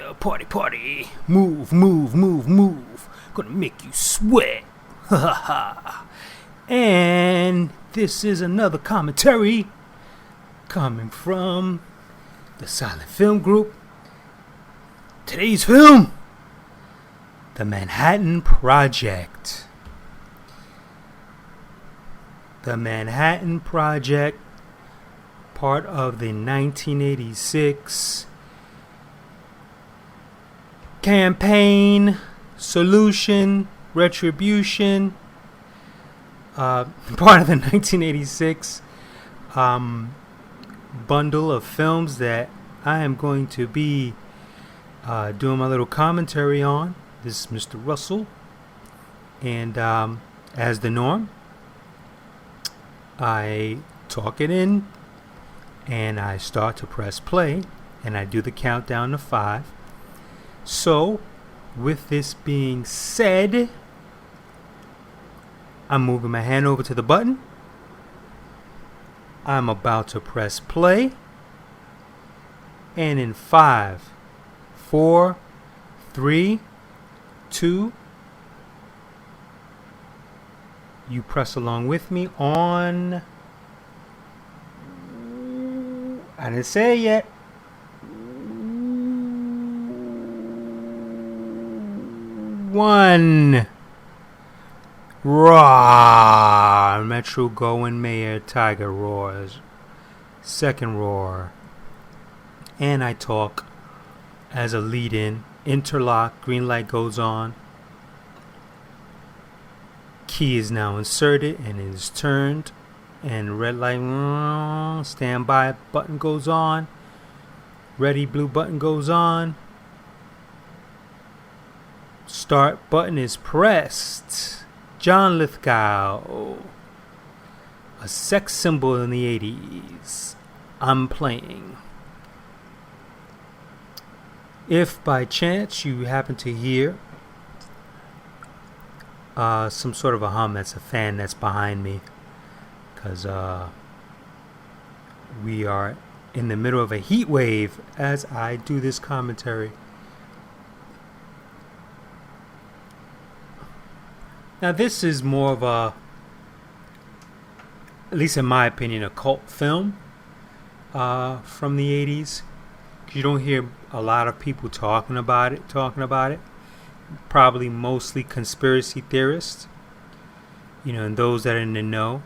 Yeah, party, party. Move, move, move, move. Gonna make you sweat. Ha ha ha. And this is another commentary coming from the Silent Film Group. Today's film, The Manhattan Project. The Manhattan Project, part of the 1986 campaign, solution, retribution, part of the 1986 bundle of films that I am going to be doing my little commentary on. This is Mr. Russell, and as the norm, I talk it in and I start to press play and I do the countdown to 5. So, with this being said, I'm moving my hand over to the button. I'm about to press play. And in 5, 4, 3, 2, you press along with me on... I didn't say it yet. 1. Roar. Metro going Mayor Tiger roars. Second roar. And I talk as a lead-in. Interlock. Green light goes on. Key is now inserted and it is turned. And red light. Stand by button goes on. Ready blue button goes on. Start button is pressed. John Lithgow, a sex symbol in the 80s. I'm playing. If by chance you happen to hear some sort of a hum, that's a fan that's behind me, because we are in the middle of a heat wave as I do this commentary. Now this is more of a, at least in my opinion, a cult film from the 80s. You don't hear a lot of people talking about it. Probably mostly conspiracy theorists. You know, and those that are in the know.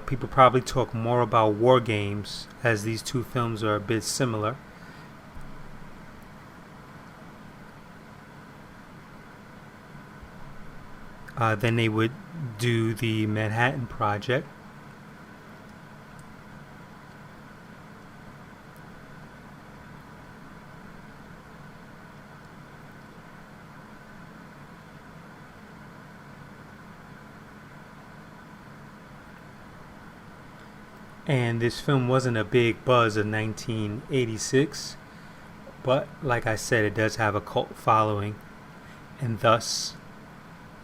People probably talk more about war games, as these two films are a bit similar. Then they would do the Manhattan Project. And this film wasn't a big buzz in 1986, but like I said, it does have a cult following, and thus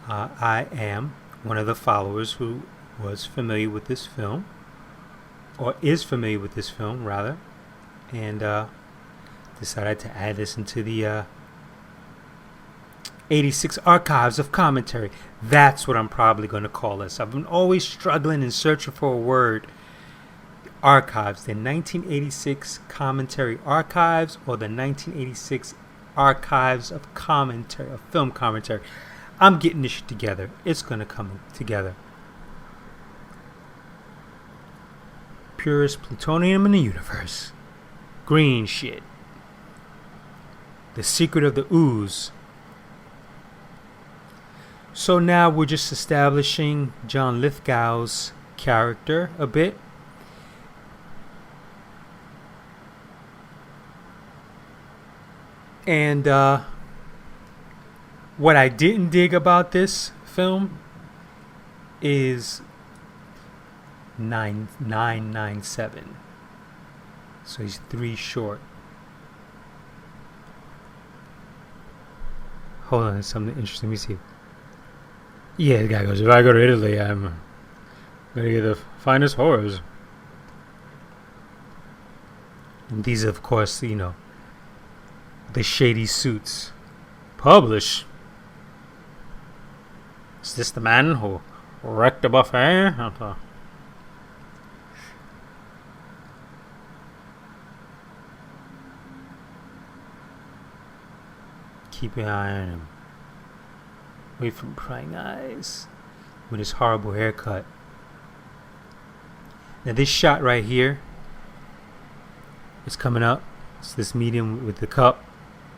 I am one of the followers who was familiar with this film, or is familiar with this film rather, and decided to add this into the 86 archives of commentary. That's what I'm probably going to call this. I've been always struggling and searching for a word. Archives, the 1986 commentary archives, or the 1986 archives of commentary, of film commentary. I'm getting this shit together. It's gonna come together. Purest plutonium in the universe. Green shit. The secret of the ooze. So now we're just establishing John Lithgow's character a bit. And what I didn't dig about this film is 997. So he's 3 short. Hold on, there's something interesting. Let me see. Yeah, the guy goes, if I go to Italy, I'm going to get the finest horrors. And these, of course, you know, The Shady Suits. Publish. Is this the man who wrecked the buffet? Keep your eye on him. Wait from prying eyes. With his horrible haircut. Now this shot right here is coming up. It's this medium with the cup.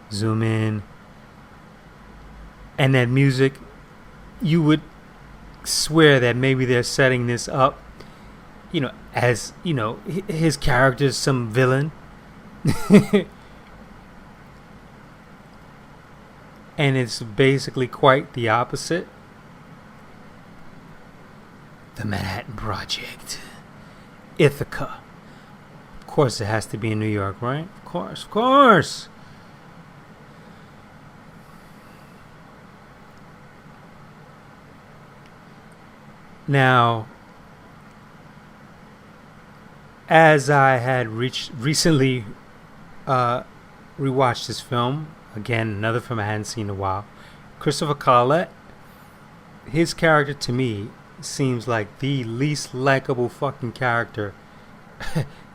Zoom in. And that music, you would swear that maybe they're setting this up, as, his character's some villain. And it's basically quite the opposite. The Manhattan Project. Ithaca. Of course it has to be in New York, right? Of course. Now, as I had recently rewatched this film, again, another film I hadn't seen in a while, Christopher Collette, his character to me seems like the least likable fucking character.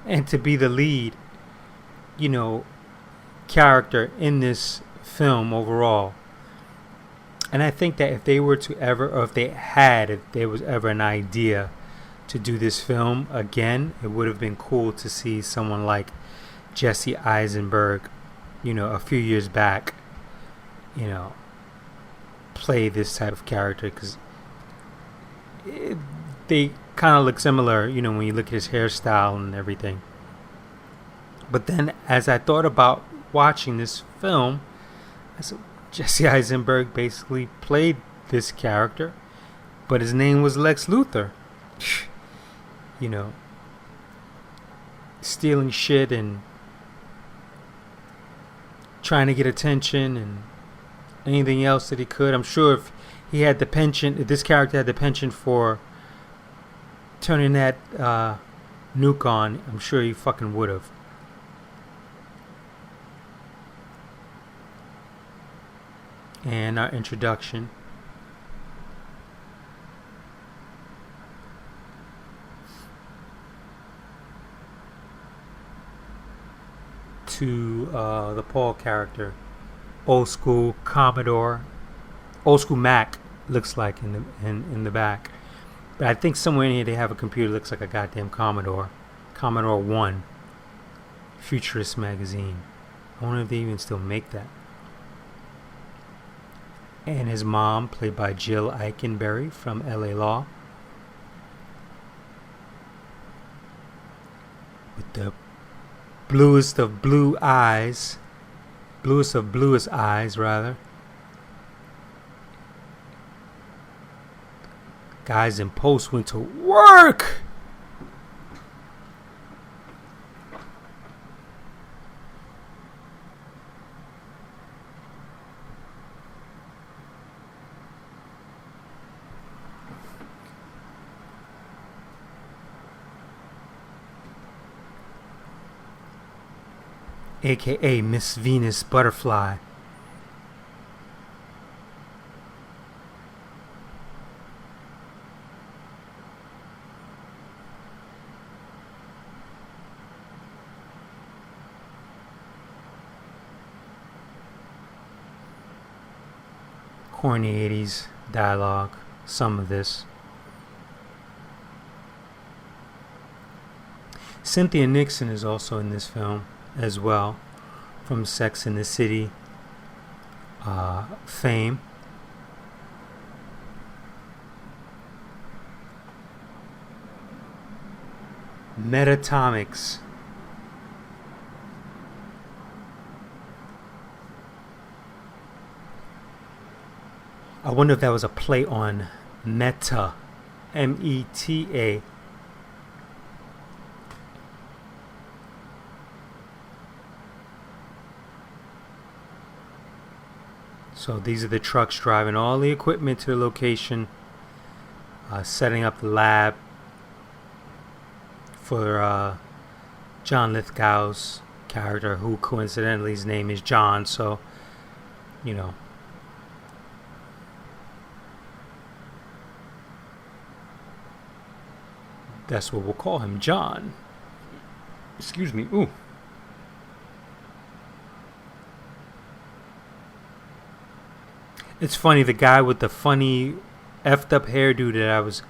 And to be the lead, character in this film overall. And I think that if there was ever an idea to do this film again, it would have been cool to see someone like Jesse Eisenberg, a few years back, play this type of character, because they kind of look similar, when you look at his hairstyle and everything. But then as I thought about watching this film, I said, Jesse Eisenberg basically played this character, but his name was Lex Luthor. Stealing shit and trying to get attention and anything else that he could. I'm sure if he had the penchant, if this character had the penchant for turning that nuke on, I'm sure he fucking would have. And our introduction. To the Paul character. Old school Commodore. Old school Mac looks like in the back. But I think somewhere in here they have a computer that looks like a goddamn Commodore. Commodore 1. Futurist magazine. I wonder if they even still make that. And his mom, played by Jill Eikenberry from LA Law. With the bluest of blue eyes. Bluest of bluest eyes, rather. Guys in post went to work! AKA Miss Venus Butterfly. Corny 80s dialogue, some of this. Cynthia Nixon is also in this film as well, from Sex and the City fame. Metatomics. I wonder if that was a play on meta, M-E-T-A. So these are the trucks driving all the equipment to the location, setting up the lab for John Lithgow's character, who coincidentally his name is John, so, you know. That's what we'll call him, John. Excuse me. Ooh. It's funny, the guy with the funny effed up hairdo that I was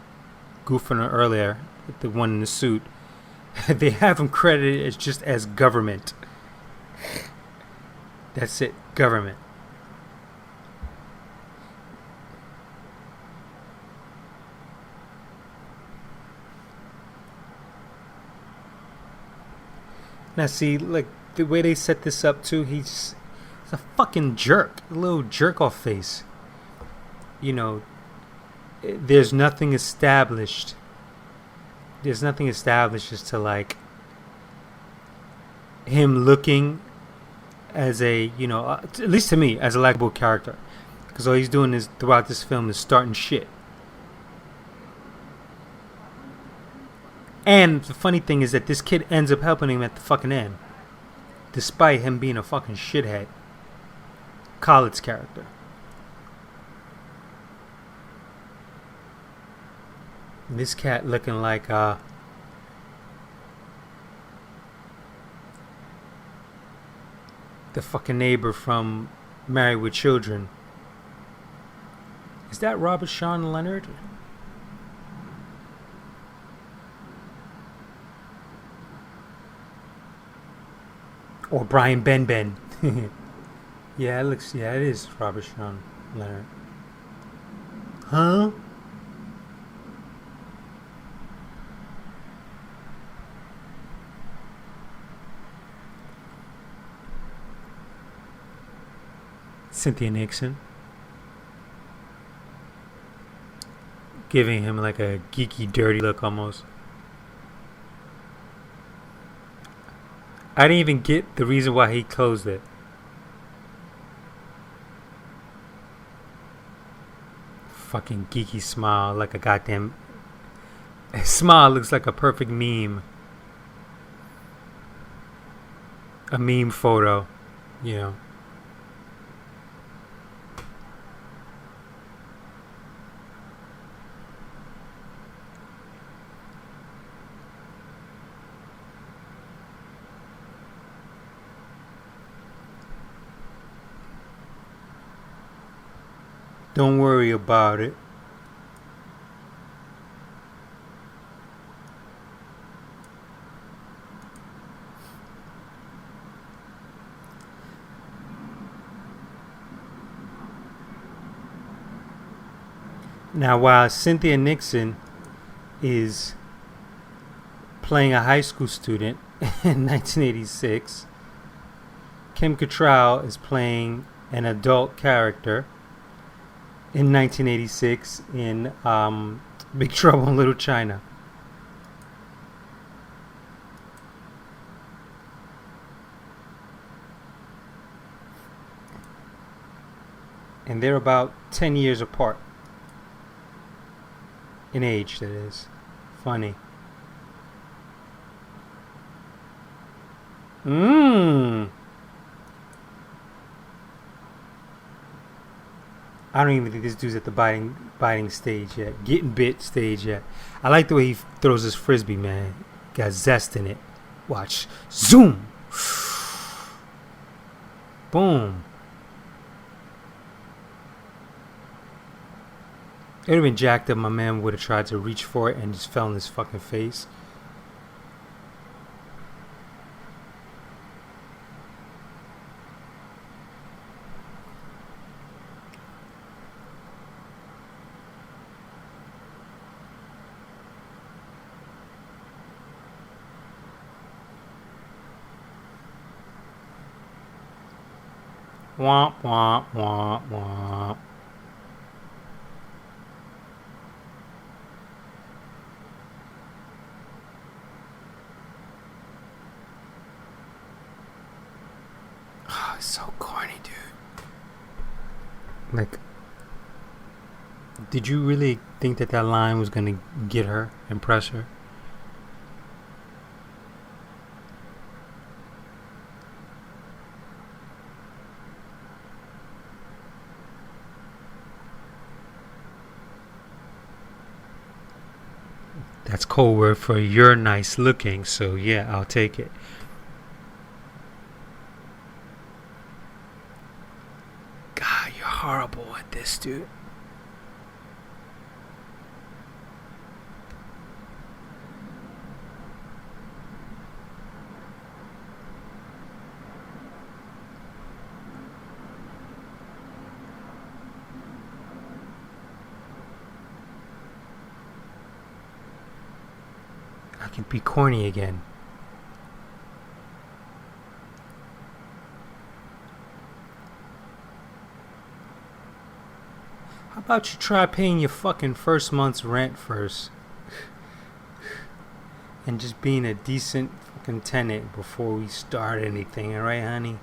goofing on earlier, the one in the suit, they have him credited as just as government. That's it, government. Now see, like, the way they set this up too, he's a fucking jerk. A little jerk off face. You know, there's nothing established. There's nothing established as to, like, him looking as a, you know, at least to me, as a likable character. Because all he's doing is, throughout this film, is starting shit. And the funny thing is that this kid ends up helping him at the fucking end. Despite him being a fucking shithead. Khaled's character. And this cat looking like the fucking neighbor from Married with Children. Is that Robert Sean Leonard? Or Brian Ben. Yeah, it looks. Yeah, it is Robert Sean Leonard. Huh? Cynthia Nixon. Giving him like a geeky, dirty look almost. I didn't even get the reason why he closed it. Fucking geeky smile, like a goddamn... His smile looks like a perfect meme. A meme photo, you know. Don't worry about it. Now, while Cynthia Nixon is playing a high school student in 1986, Kim Cattrall is playing an adult character in 1986 in Big Trouble in Little China. And they're about 10 years apart. In age, that is. Funny. I don't even think this dude's at the biting stage yet. Getting bit stage yet. I like the way he throws his frisbee, man. Got zest in it. Watch. Zoom! Boom. It would have been jacked up. My man would have tried to reach for it and just fell in his fucking face. Womp, womp, womp, womp. Oh, it's so corny, dude. Like, did you really think that that line was gonna get her, impress her? That's code word for you're nice looking, so yeah, I'll take it. God, you're horrible at this, dude. I can be corny again. How about you try paying your fucking first month's rent first? And just being a decent fucking tenant before we start anything, alright, honey?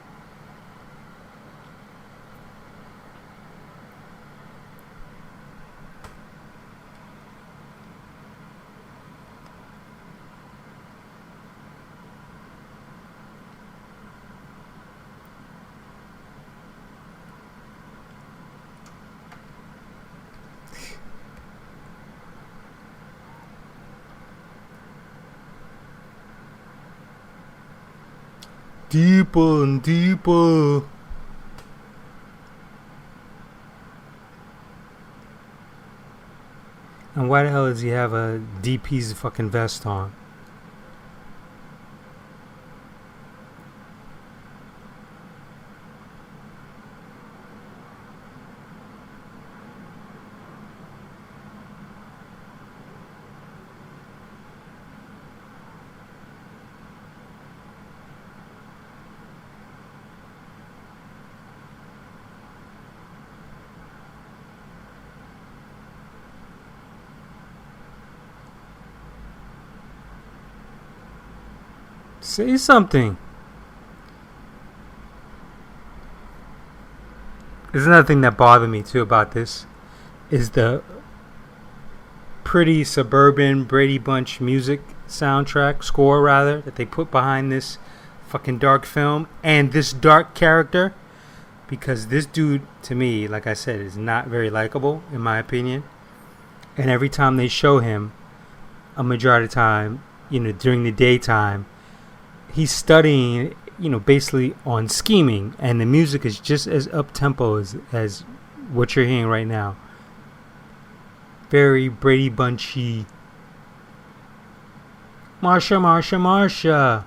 Deeper and deeper. And why the hell does he have a DP's fucking vest on? Say something. There's another thing that bothered me too about this is the pretty suburban Brady Bunch music soundtrack score rather that they put behind this fucking dark film and this dark character, because this dude to me, like I said, is not very likable in my opinion. And every time they show him, a majority of the time, during the daytime, he's studying, basically on scheming, and the music is just as up tempo as what you're hearing right now. Very Brady Bunchy. Marsha, Marsha, Marsha.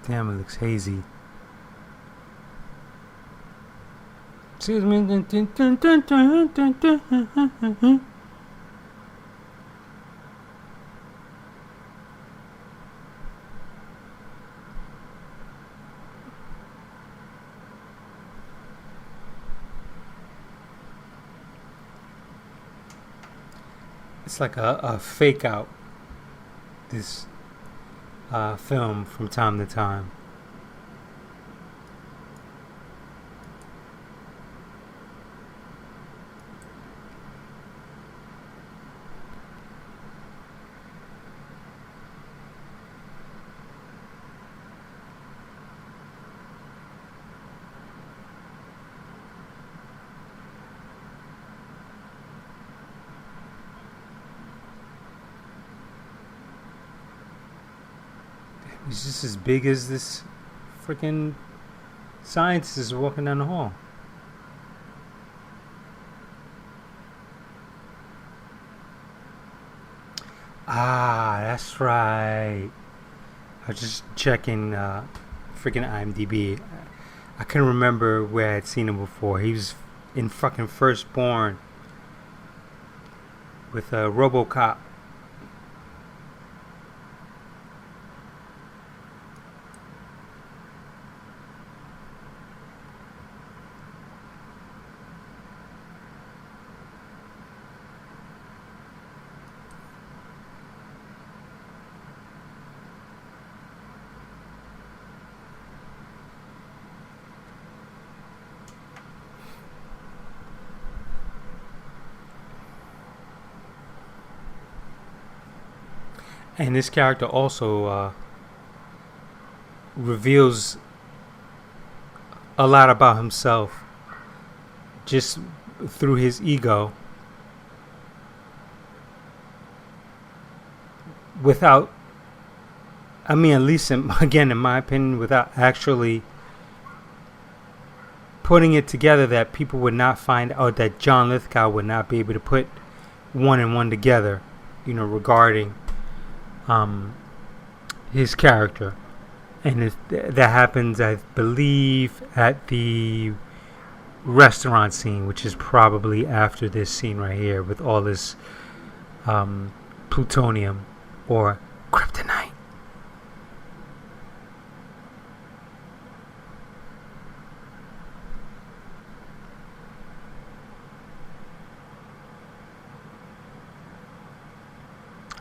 Damn, it looks hazy. Excuse me. It's like a fake out. This film from time to time. He's just as big as this freaking scientist walking down the hall. Ah, that's right. I was just checking freaking IMDb. I couldn't remember where I had seen him before. He was in fucking Firstborn with RoboCop. And this character also reveals a lot about himself just through his ego, without, I mean, at least again, in my opinion, without actually putting it together, that people would not find out, that John Lithgow would not be able to put one and one together, regarding his character. And that happens, I believe, at the restaurant scene, which is probably after this scene right here with all this plutonium or kryptonite.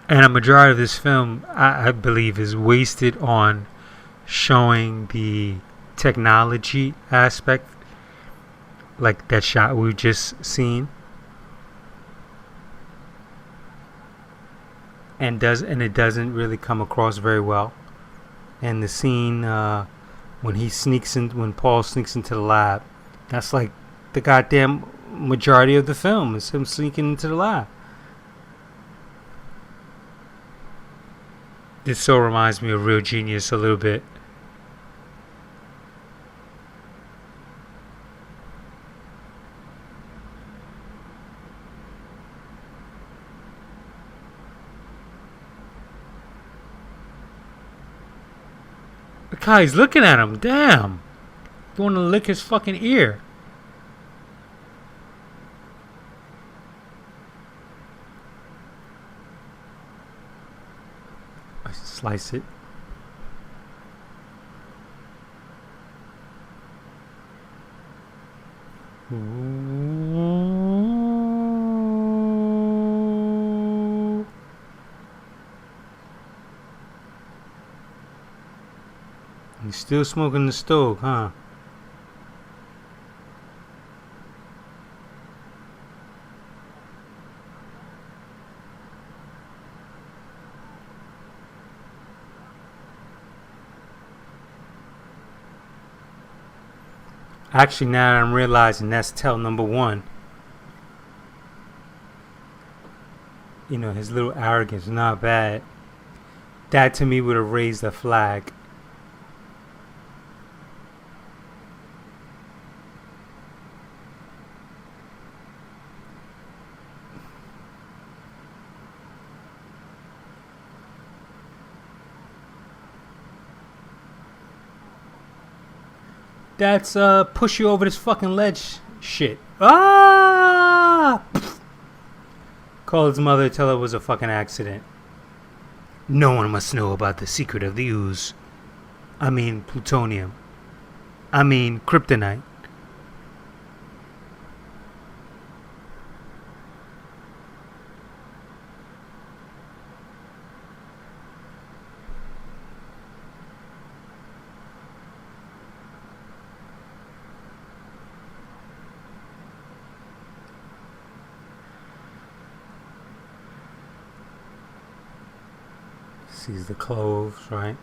And a majority of this film, I believe, is wasted on showing the technology aspect, like that shot we've just seen, and it doesn't really come across very well. And the scene when Paul sneaks into the lab, that's like the goddamn majority of the film is him sneaking into the lab. This so reminds me of Real Genius a little bit. The guy's looking at him. Damn. You want to lick his fucking ear. I slice it. He's still smoking the stove, huh? Actually, now I'm realizing that's tell number one. His little arrogance, not bad. That to me would have raised a flag. That's push you over this fucking ledge shit. Ah! Call his mother, tell her it was a fucking accident. No one must know about the secret of the ooze. I mean plutonium. I mean kryptonite. Sees the cloves, right?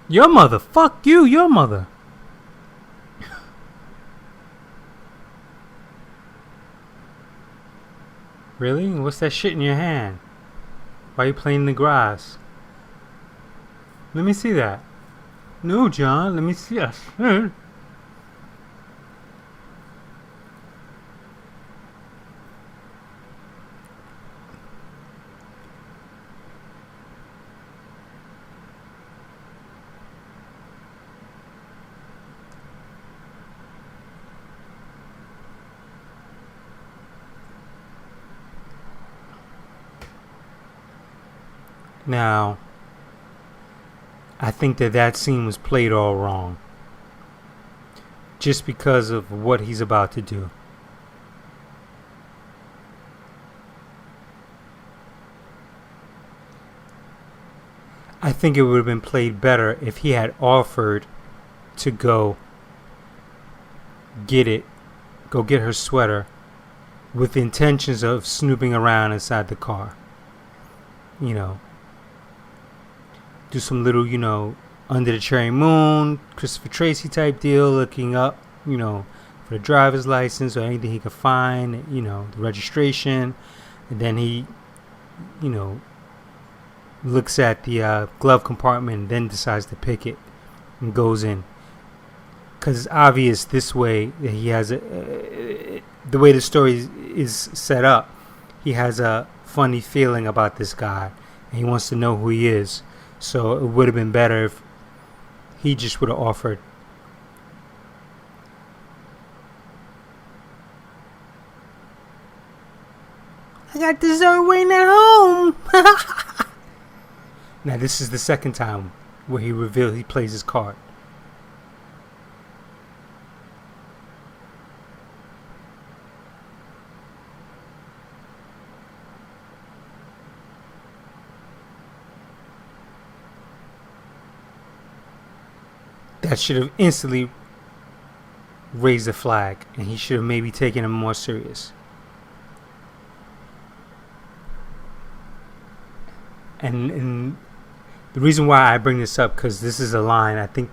Your mother, fuck you, your mother. Really? What's that shit in your hand? Why are you playing in the grass? Let me see that. No, John, let me see us. Now, I think that scene was played all wrong. Just because of what he's about to do. I think it would have been played better if he had offered to get it, go get her sweater with the intentions of snooping around inside the car. You know, do some little, under the cherry moon, Christopher Tracy type deal, looking up, for the driver's license or anything he could find, the registration. And then he, looks at the glove compartment and then decides to pick it and goes in. Because it's obvious this way that he has the way the story is set up, he has a funny feeling about this guy and he wants to know who he is. So it would have been better if he just would have offered. I got dessert waiting at home. Now this is the second time where he plays his card. That should have instantly raised a flag, and he should have maybe taken him more serious. And the reason why I bring this up, because this is a line I think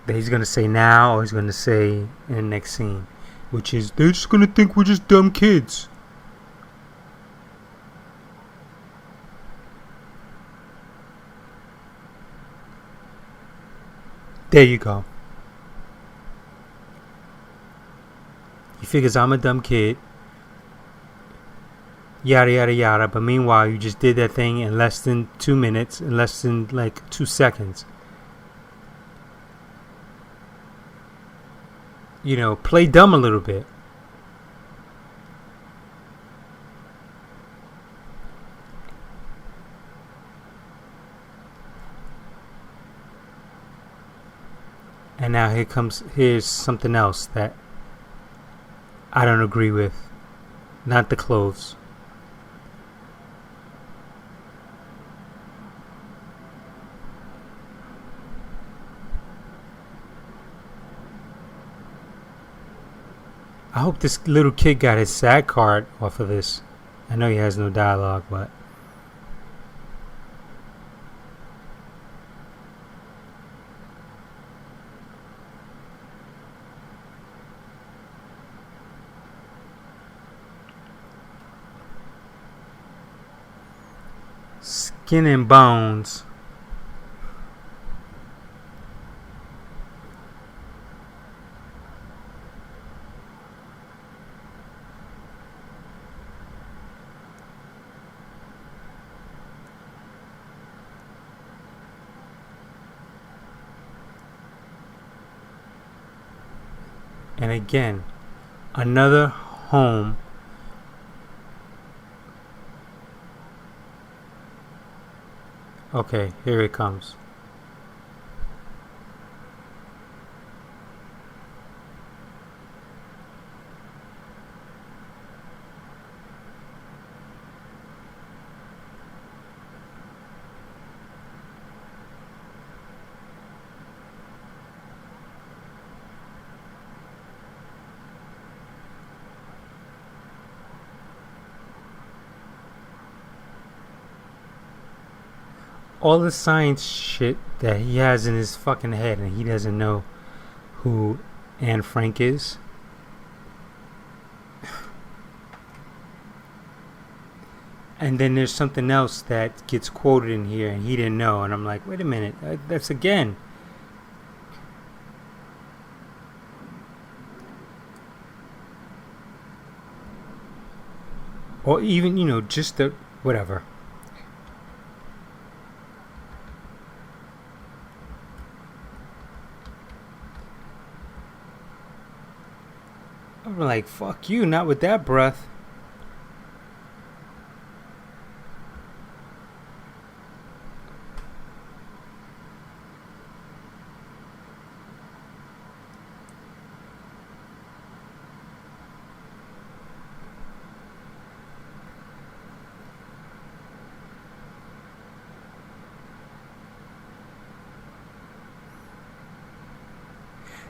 that he's going to say now, or he's going to say in the next scene, which is, they're just going to think we're just dumb kids. There you go. He figures I'm a dumb kid. Yada yada yada. But meanwhile, you just did that thing in less than 2 minutes, in less than 2 seconds. Play dumb a little bit. And now here's something else that I don't agree with. Not the clothes. I hope this little kid got his SAG card off of this. I know he has no dialogue, but skin and bones. And again, another home. Okay, here it comes. All the science shit that he has in his fucking head, and he doesn't know who Anne Frank is. And then there's something else that gets quoted in here and he didn't know, and I'm like, wait a minute, that's again. Or even, just the whatever. I'm like, fuck you, not with that breath.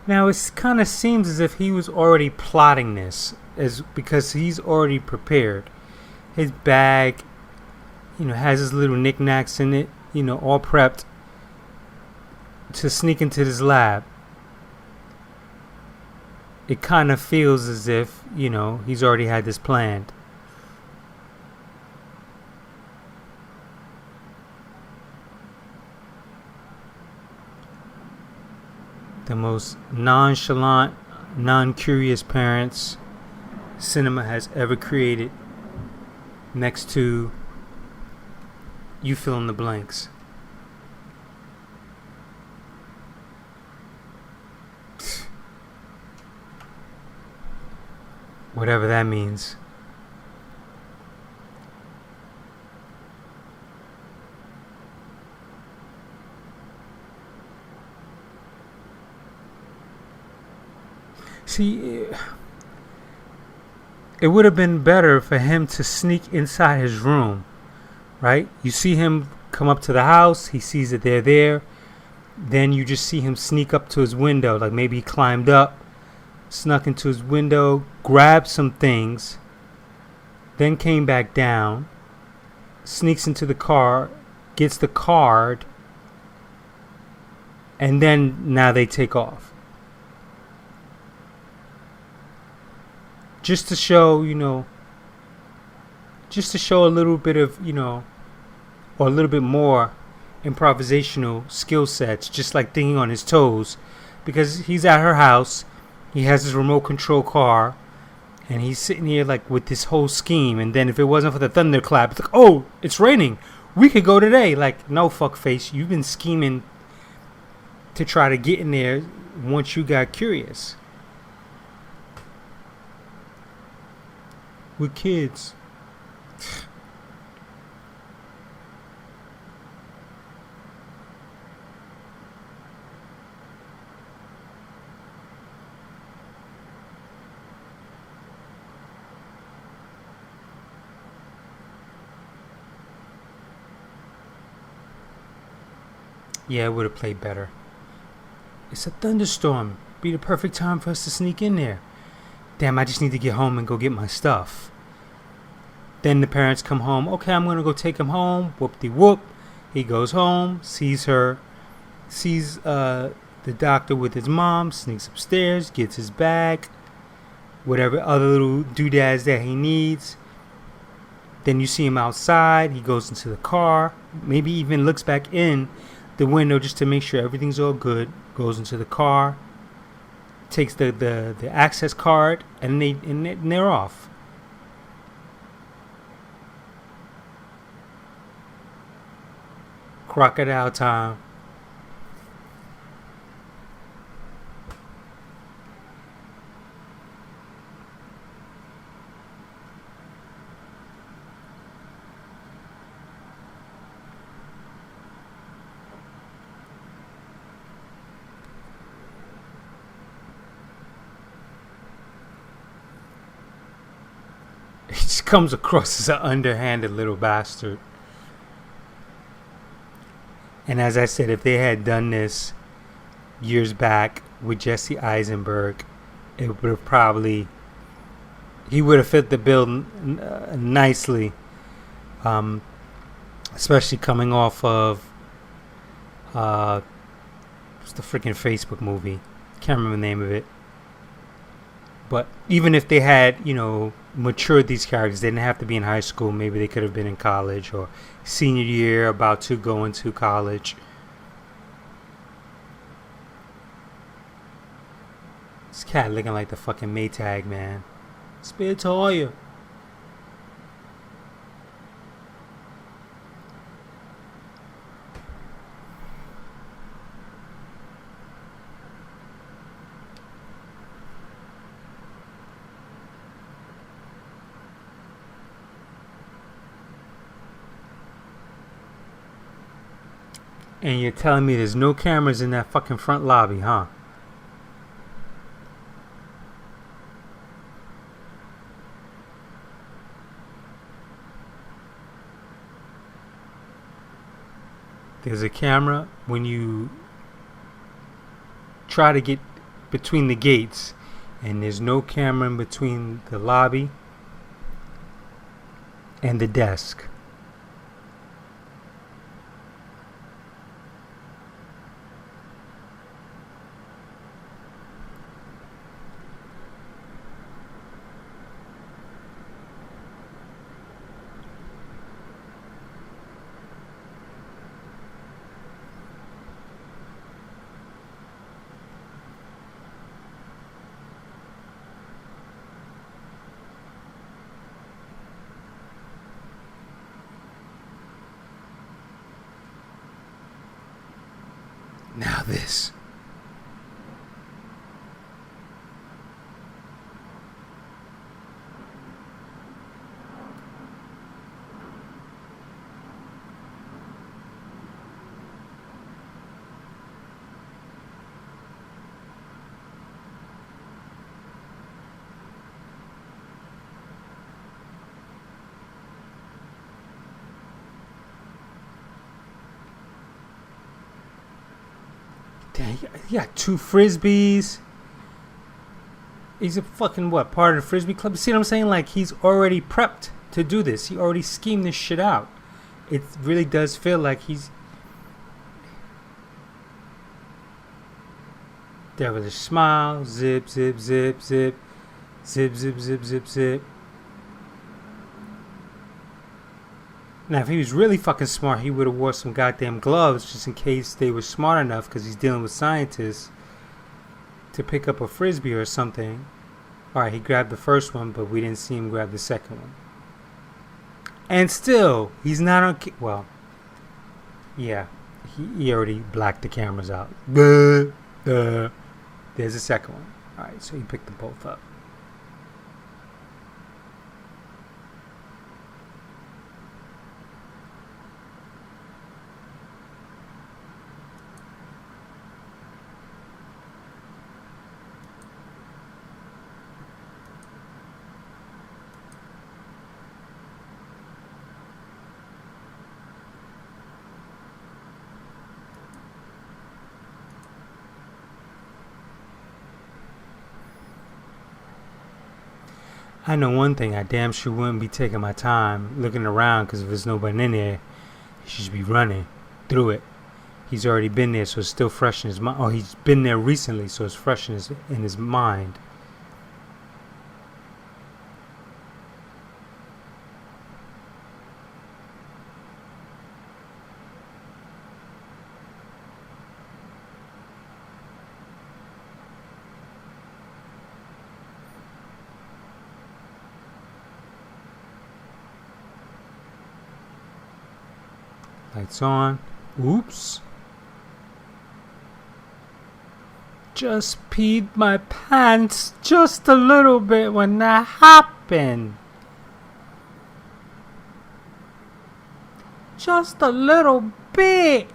Now it kind of seems as if he was already plotting this, as because he's already prepared. His bag, has his little knickknacks in it, all prepped to sneak into this lab. It kind of feels as if, he's already had this planned. The most nonchalant, non-curious parents cinema has ever created, next to you fill in the blanks. Whatever that means. See, it would have been better for him to sneak inside his room, right? You see him come up to the house, he sees that they're there, then you just see him sneak up to his window, like maybe he climbed up, snuck into his window, grabbed some things, then came back down, sneaks into the car, gets the card, and then now they take off. Just to show, just to show a little bit of, or a little bit more improvisational skill sets, just like thinking on his toes, because he's at her house, he has his remote control car, and he's sitting here like with this whole scheme, and then if it wasn't for the thunderclap, it's like, oh, it's raining, we could go today. Like, no, fuckface, you've been scheming to try to get in there once you got curious. With kids. Yeah, it would have played better. It's a thunderstorm. Be the perfect time for us to sneak in there. Damn, I just need to get home and go get my stuff. Then the parents come home. Okay, I'm going to go take him home. Whoop-de-whoop. He goes home, sees the doctor with his mom, sneaks upstairs, gets his bag, whatever other little doodads that he needs. Then you see him outside. He goes into the car. Maybe even looks back in the window just to make sure everything's all good. Goes into the car. Takes the access card, and they're off. Crocodile time. He just comes across as an underhanded little bastard. And as I said, if they had done this years back with Jesse Eisenberg, it would have probably, he would have fit the bill nicely, especially coming off of what's the freaking Facebook movie? Can't remember the name of it. But even if they had, matured these characters, they didn't have to be in high school. Maybe they could have been in college or senior year, about to go into college. This cat looking like the fucking Maytag, man. Spare tire. And you're telling me there's no cameras in that fucking front lobby, huh? There's a camera when you try to get between the gates, and there's no camera in between the lobby and the desk. Now this. Damn, he got 2 frisbees. He's a fucking part of the frisbee club. See what I'm saying? Like, he's already prepped to do this. He already schemed this shit out. It really does feel like he's devilish smile. Zip, zip, zip, zip, zip, zip, zip, zip, zip. Now, if he was really fucking smart, he would have wore some goddamn gloves just in case they were smart enough, because he's dealing with scientists, to pick up a frisbee or something. Alright, he grabbed the first one, but we didn't see him grab the second one. And still, he's not on... Well, yeah, he already blacked the cameras out. There's the second one. Alright, so he picked them both up. I know one thing, I damn sure wouldn't be taking my time looking around, because if there's nobody in there, he should be running through it. He's already been there, so it's still fresh in his mind. Oh, he's been there recently, so it's fresh in his mind. Lights on. Oops. Just peed my pants just a little bit when that happened. Just a little bit.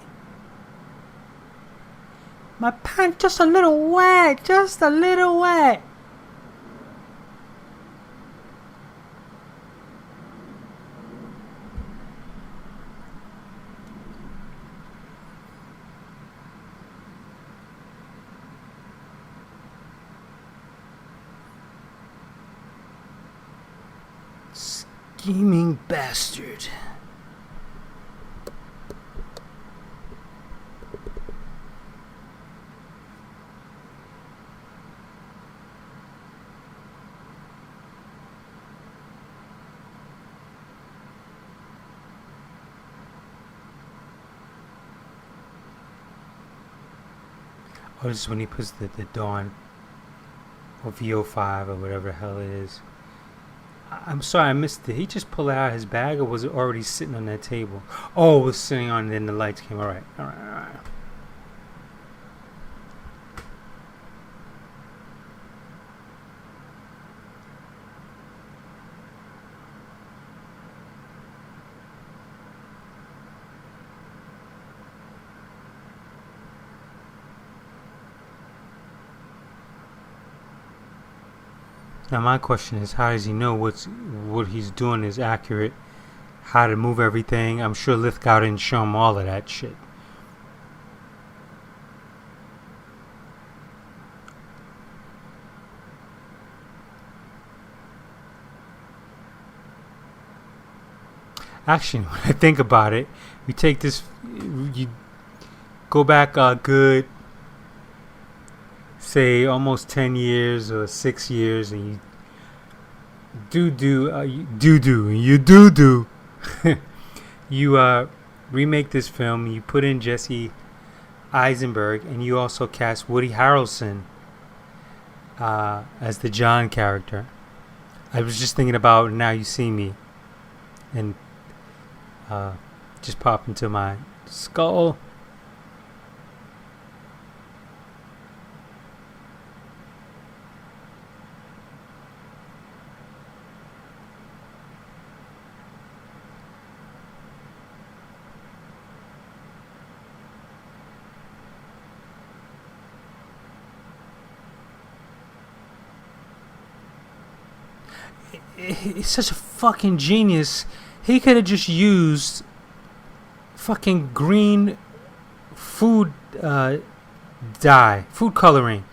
My pants just a little wet. Just a little wet. Scheming bastard. Oh, this is when he puts the Dawn or VO5 or whatever the hell it is. I'm sorry, I missed it. Did he just pull it out of his bag, or was it already sitting on that table? Oh, it was sitting on it, and then the lights came. Alright. Now my question is, how does he know what he's doing is accurate? How to move everything? I'm sure Lithgow didn't show him all of that shit. Actually, when I think about it, you take this, you go back a good, say, almost 10 years or 6 years, and you you remake this film, you put in Jesse Eisenberg, and you also cast Woody Harrelson as the John character. I was just thinking about Now You See Me, and just popped into my skull. He's such a fucking genius. He could have just used fucking green food dye, food coloring,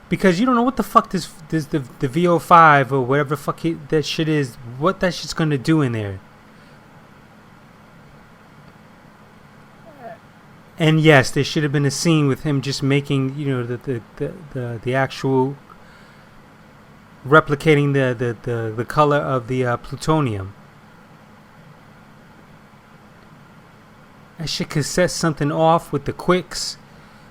because you don't know what the fuck this the VO5 or whatever the fuck that shit is, what that shit's gonna do in there. And yes, there should have been a scene with him just making, the actual replicating the color of the plutonium. That shit could set something off with the quicks,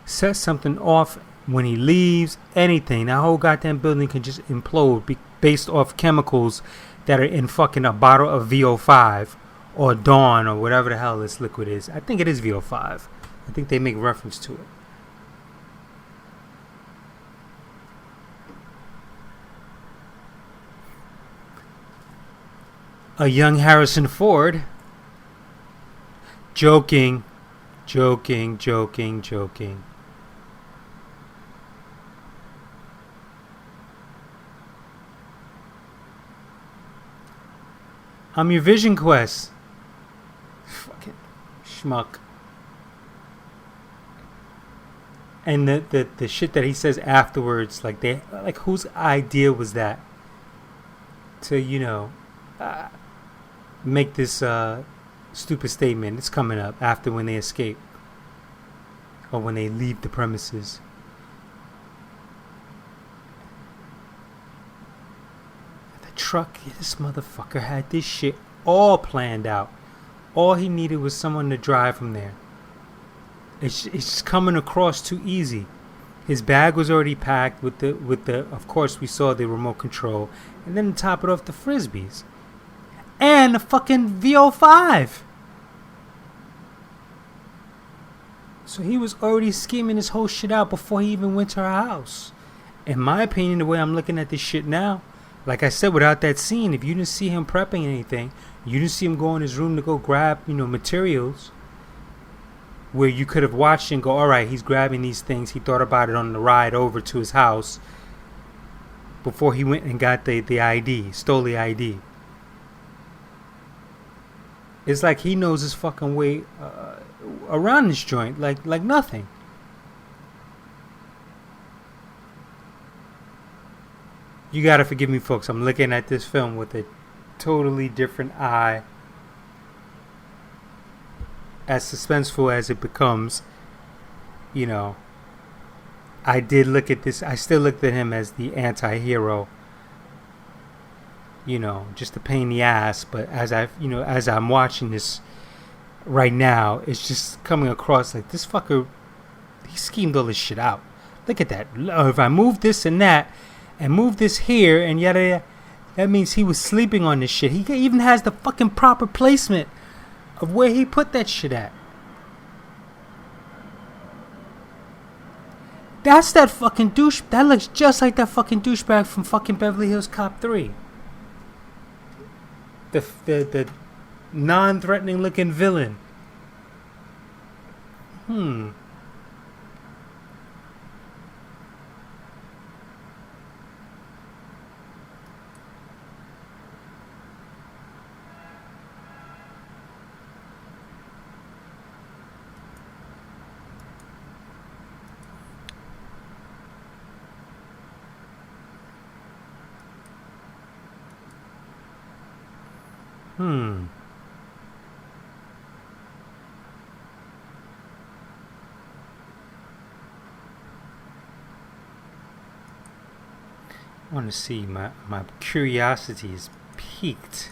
set something off when he leaves, anything. That whole goddamn building could just implode based off chemicals that are in fucking a bottle of VO5 or Dawn or whatever the hell this liquid is. I think it is VO5. I think they make reference to it. A young Harrison Ford. Joking. I'm your Vision Quest. Fucking schmuck. And the shit that he says afterwards, like whose idea was that to make this stupid statement? It's coming up after when they escape or when they leave the premises. The truck, this motherfucker had this shit all planned out. All he needed was someone to drive him there. It's just coming across too easy. His bag was already packed with the of course we saw the remote control, and then to top it off, the frisbees and the fucking VO5. So he was already scheming this whole shit out before he even went to her house. In my opinion, the way I'm looking at this shit now, like I said, without that scene, if you didn't see him prepping anything, you didn't see him go in his room to go grab materials, where you could have watched and go, all right, he's grabbing these things. He thought about it on the ride over to his house before he went and got the ID, stole the ID. It's like he knows his fucking way around this joint like nothing. You gotta forgive me, folks. I'm looking at this film with a totally different eye. As suspenseful as it becomes, I did look at this. I still looked at him as the anti-hero. Just a pain in the ass. But as I'm watching this right now, it's just coming across like this fucker. He schemed all this shit out. Look at that. If I move this and that, and move this here and yada, that means he was sleeping on this shit. He even has the fucking proper placement of where he put that shit at. That's that fucking douche. That looks just like that fucking douchebag from fucking Beverly Hills Cop 3. The non-threatening looking villain. want to see. My curiosity is piqued.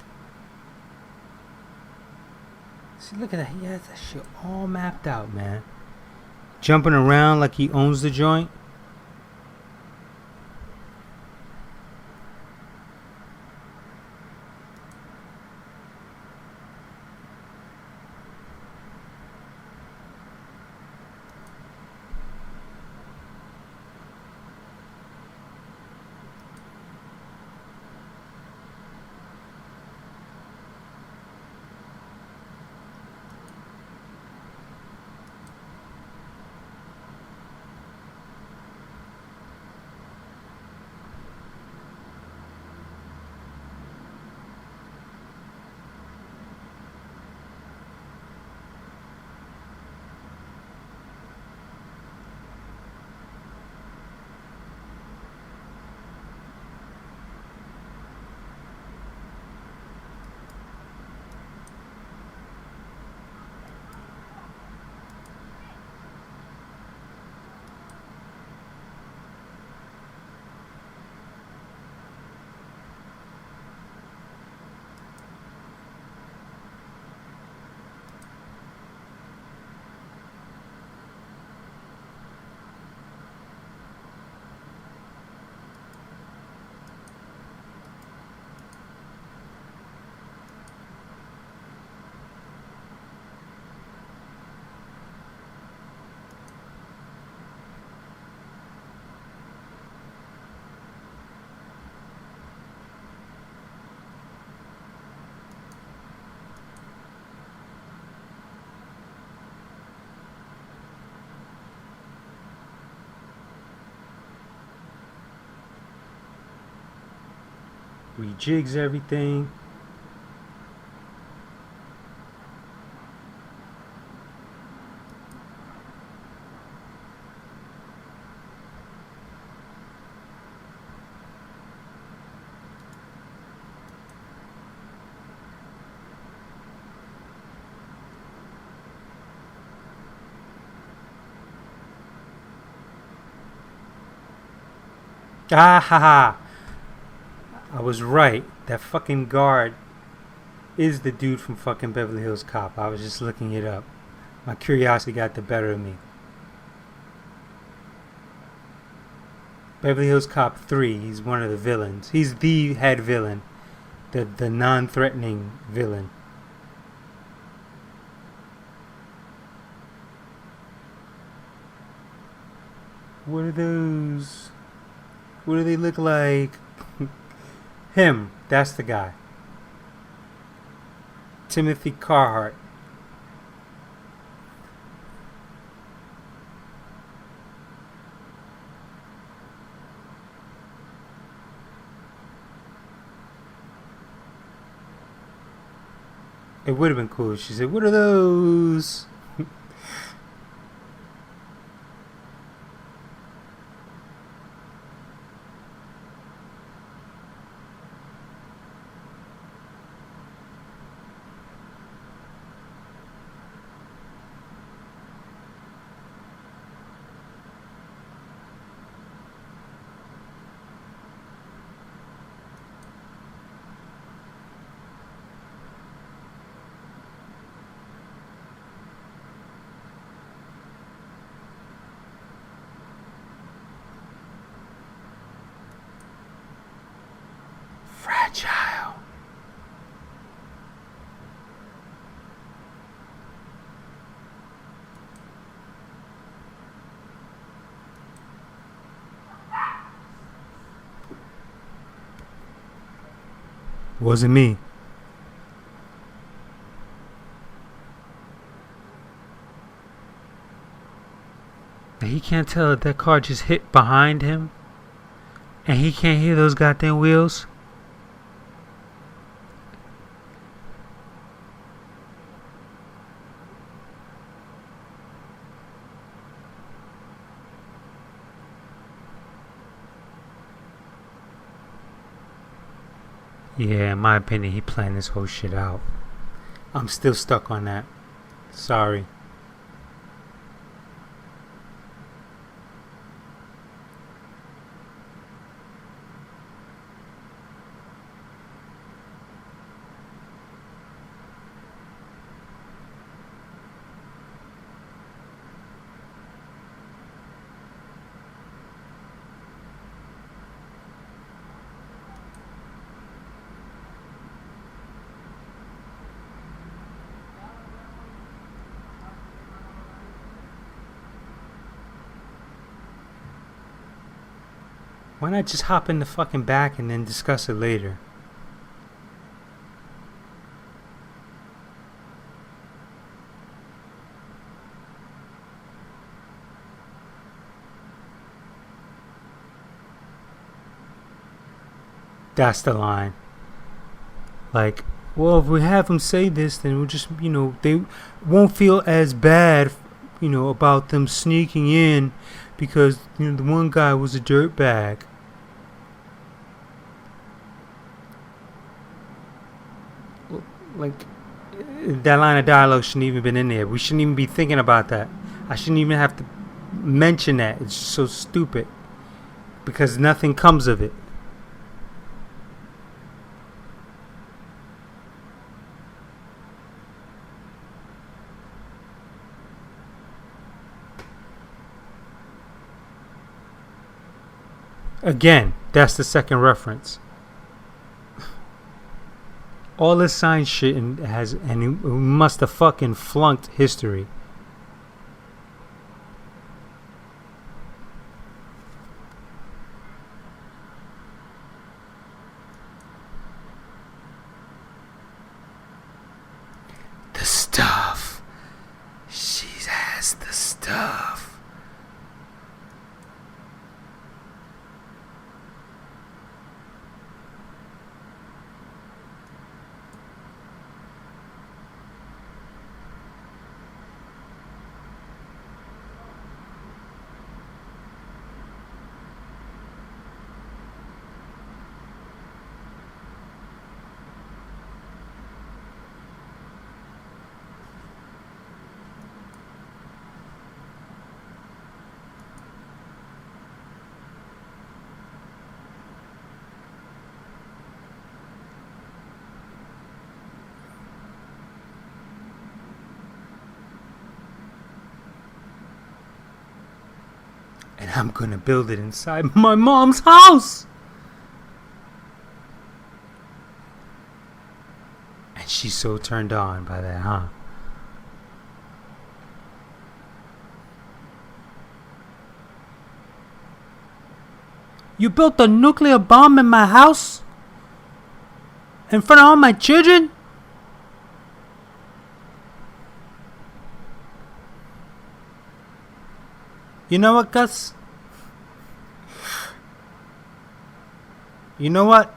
See, look at that. He has that shit all mapped out, man. Jumping around like he owns the joint. Rejigs everything. Ah ha ha! I was right. That fucking guard is the dude from fucking Beverly Hills Cop. I was just looking it up. My curiosity got the better of me. Beverly Hills Cop 3, he's one of the villains. He's the head villain. The non-threatening villain. What are those? What do they look like? Him. That's the guy. Timothy Carhart. It would have been cool if she said, "What are those?" Fragile. Wasn't me. He can't tell that car just hit behind him, and he can't hear those goddamn wheels. Yeah, in my opinion, he planned this whole shit out. I'm still stuck on that. Sorry. Why not just hop in the fucking back and then discuss it later? That's the line. Like, well, if we have them say this, then we'll just, they won't feel as bad, about them sneaking in because, the one guy was a dirtbag. Like, that line of dialogue shouldn't even been in there. We shouldn't even be thinking about that. I shouldn't even have to mention that. It's so stupid because nothing comes of it. Again, that's the second reference. All this science shit and he must have fucking flunked history. The stuff. She has the stuff. And I'm gonna build it inside my mom's house. And she's so turned on by that, huh? You built a nuclear bomb in my house? In front of all my children? You know what, Gus? You know what?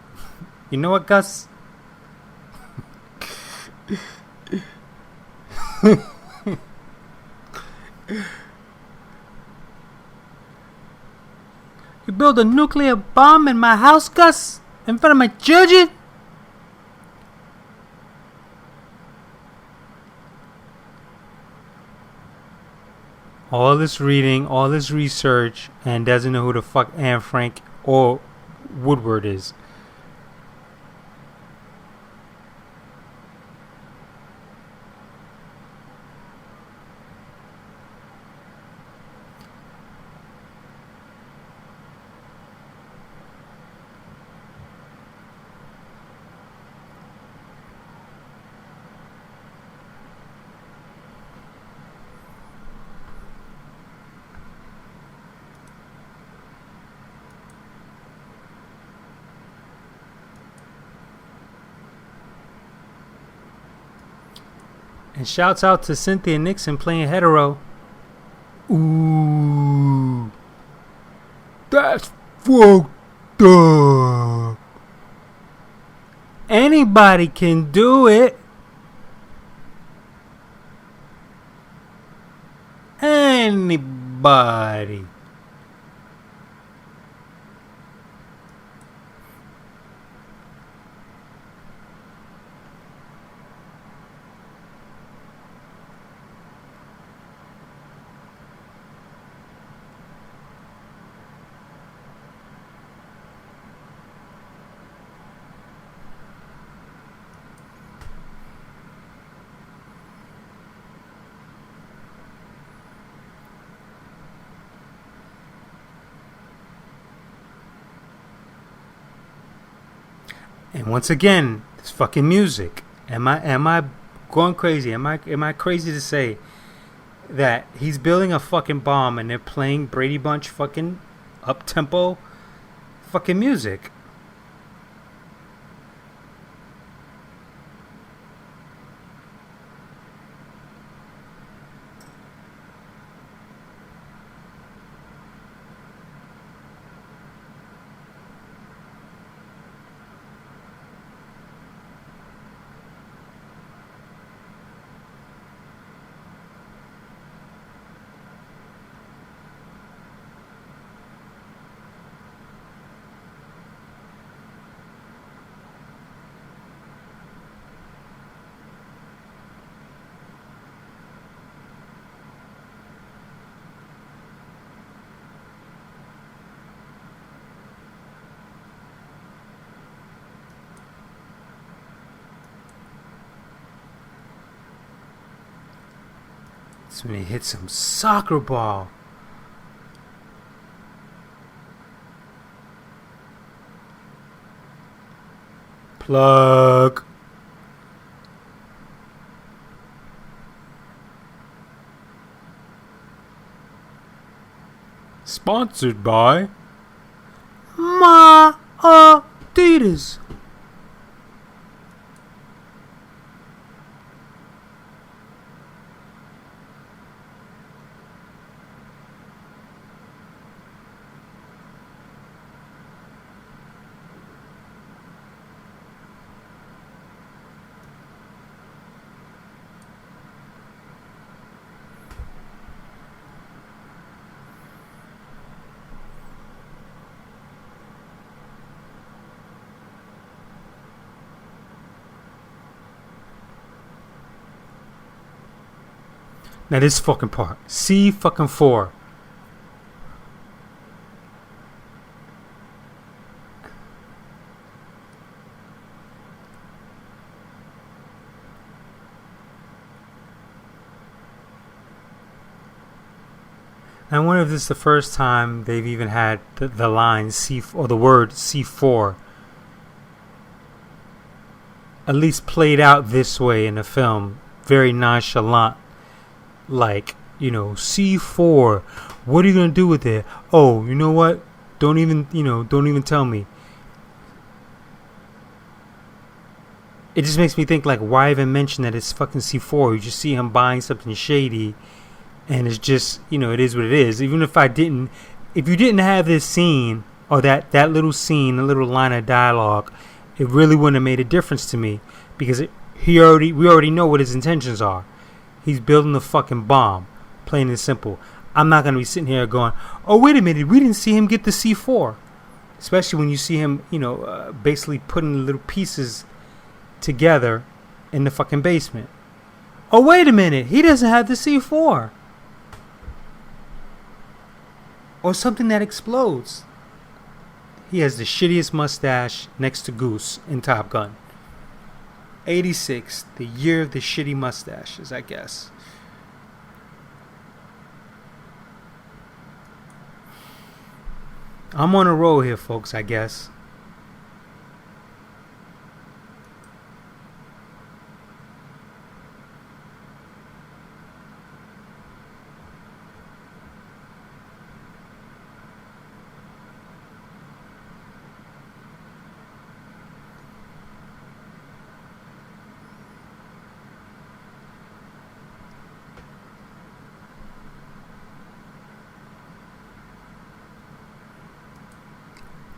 You know what, Gus? You build a nuclear bomb in my house, Gus? In front of my children? All this reading, all this research, and doesn't know who the fuck Anne Frank or Woodward is. And shouts out to Cynthia Nixon playing hetero. Ooh. That's fucked up. Anybody can do it. Anybody. And once again, it's fucking music. Am I going crazy? Am I crazy to say that he's building a fucking bomb and they're playing Brady Bunch fucking up tempo fucking music. That's when he hit some soccer ball. Plug. Sponsored by My Adidas. Now this fucking part. C fucking 4. I wonder if this is the first time they've even had the line C or the word C4 at least played out this way in the film, very nonchalant. Like, you know, C4, what are you gonna do with it? Oh, you know what? Don't even tell me. It just makes me think, like, why even mention that it's fucking C4? You just see him buying something shady, and it's just, you know, it is what it is. Even if you didn't have this scene, or that little scene, a little line of dialogue, it really wouldn't have made a difference to me, because we already know what his intentions are. He's building the fucking bomb, plain and simple. I'm not going to be sitting here going, oh, wait a minute, we didn't see him get the C4. Especially when you see him, you know, basically putting little pieces together in the fucking basement. Oh, wait a minute, he doesn't have the C4. Or something that explodes. He has the shittiest mustache next to Goose in Top Gun. 86, the year of the shitty mustaches, I guess. I'm on a roll here, folks, I guess.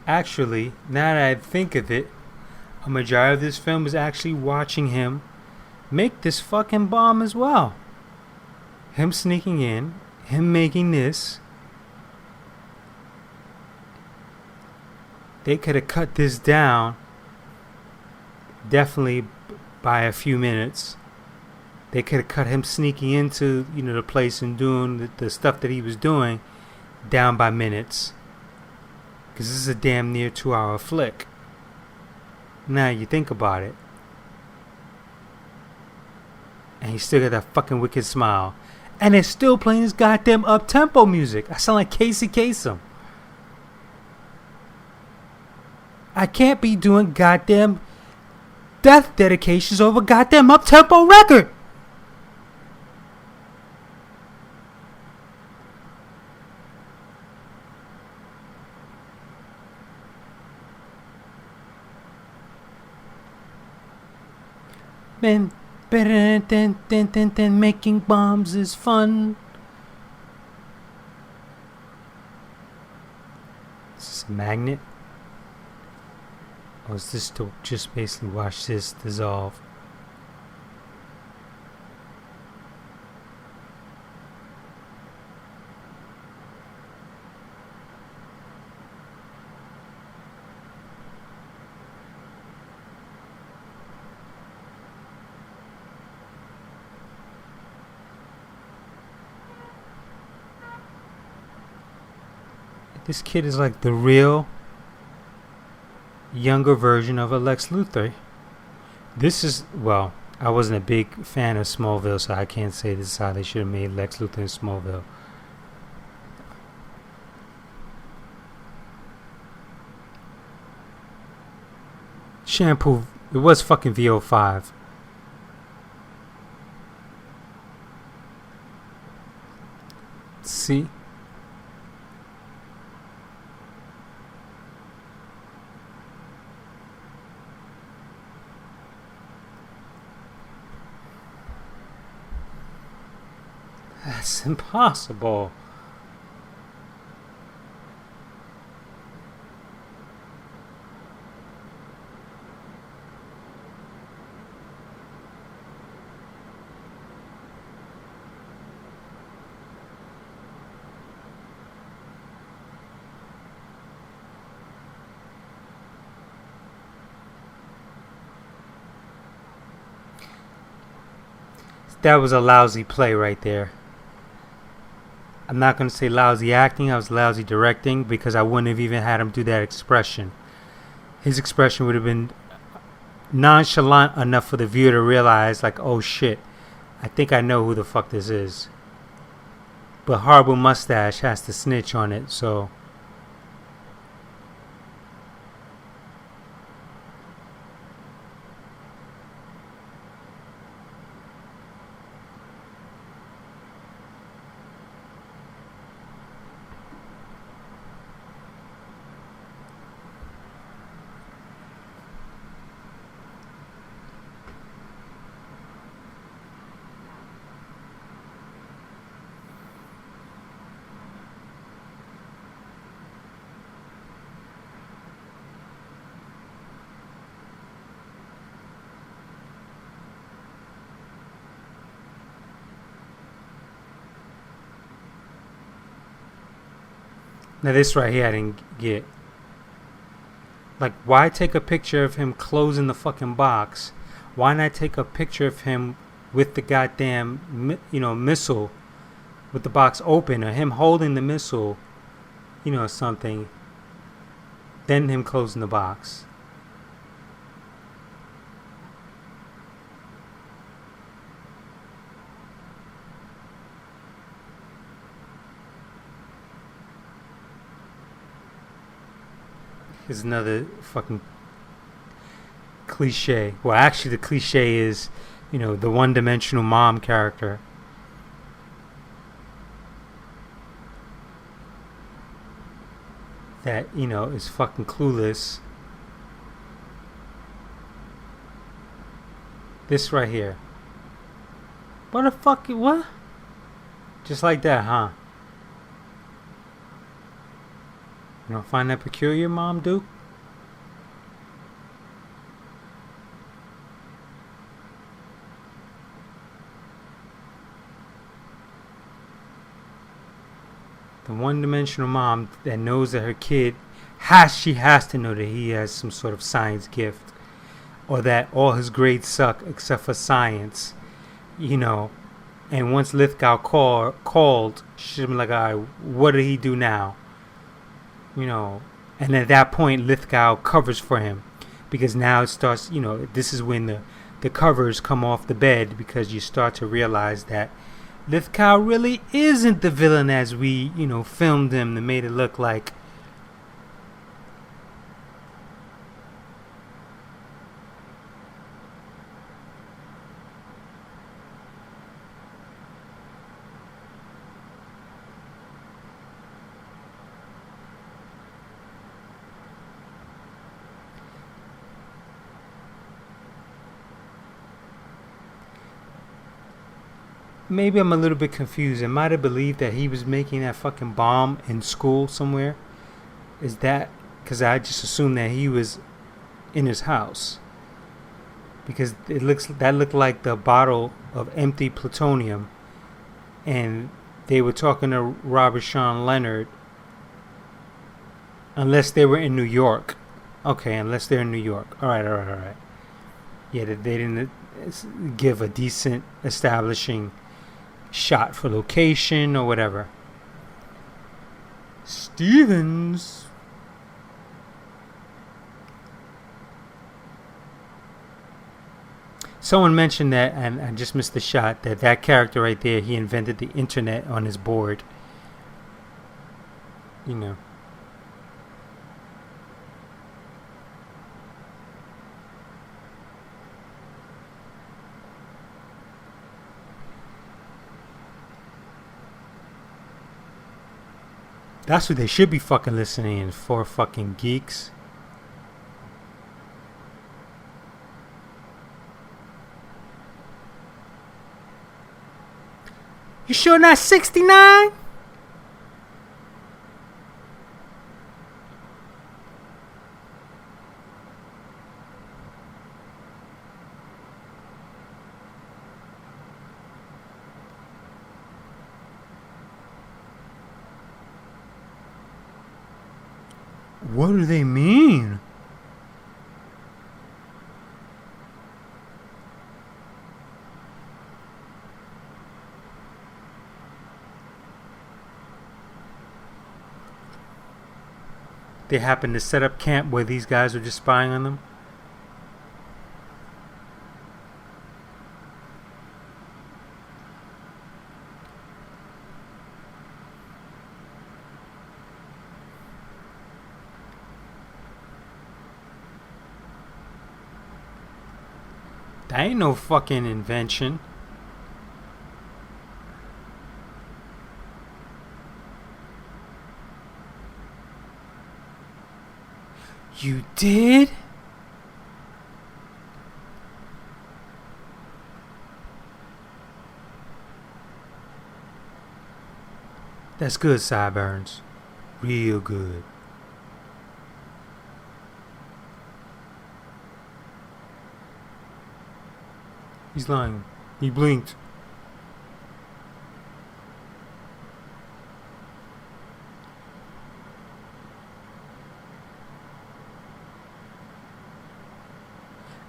Actually, now that I think of it, a majority of this film is actually watching him make this fucking bomb as well. Him sneaking in, him making this. They could have cut this down definitely by a few minutes. They could have cut him sneaking into, you know, the place and doing the stuff that he was doing down by minutes. Because this is a damn near 2-hour flick. Now you think about it. And he still got that fucking wicked smile. And they're still playing this goddamn up-tempo music. I sound like Casey Kasem. I can't be doing goddamn death dedications over goddamn up-tempo record. And better than making bombs is fun. Is this a magnet? Or is this to just basically watch this dissolve? This kid is like the real younger version of a Lex Luthor. This is, well, I wasn't a big fan of Smallville, so I can't say this is how they should have made Lex Luthor in Smallville. Shampoo, it was fucking VO5. See? That's impossible. That was a lousy play right there. I'm not going to say lousy acting, I was lousy directing, because I wouldn't have even had him do that expression. His expression would have been nonchalant enough for the viewer to realize, like, oh shit, I think I know who the fuck this is. But Horrible Mustache has to snitch on it, so... Now this right here I didn't get. Like, why take a picture of him closing the fucking box? Why not take a picture of him with the goddamn, missile, with the box open, or him holding the missile, something, then him closing the box? Is another fucking cliche. Well, actually, the cliche is, the one-dimensional mom character. That, is fucking clueless. This right here. What the fuck? What? Just like that, huh? You don't find that peculiar, Mom Duke? The one-dimensional mom that knows that her kid she has to know that he has some sort of science gift, or that all his grades suck except for science, And once Lithgow called, she'd be like, all right, what did he do now? And at that point Lithgow covers for him, because now it starts, this is when the covers come off the bed, because you start to realize that Lithgow really isn't the villain as we, filmed him and made it look like. maybe I'm a little bit confused. Am I to believe that he was making that fucking bomb in school somewhere? Is that because I just assumed that he was in his house? Because that looked like the bottle of empty plutonium, and they were talking to Robert Sean Leonard. Unless they were in New York. Okay, unless they're in New York. All right. Yeah, they didn't give a decent establishing shot for location or whatever. Stevens. Someone mentioned that, and I just missed the shot, that character right there, he invented the internet on his board. You know. That's what they should be fucking listening for, fucking geeks. You sure not 69? What do they mean? They happened to set up camp where these guys were just spying on them? That ain't no fucking invention. You did? That's good, Sideburns. Real good. He's lying. He blinked.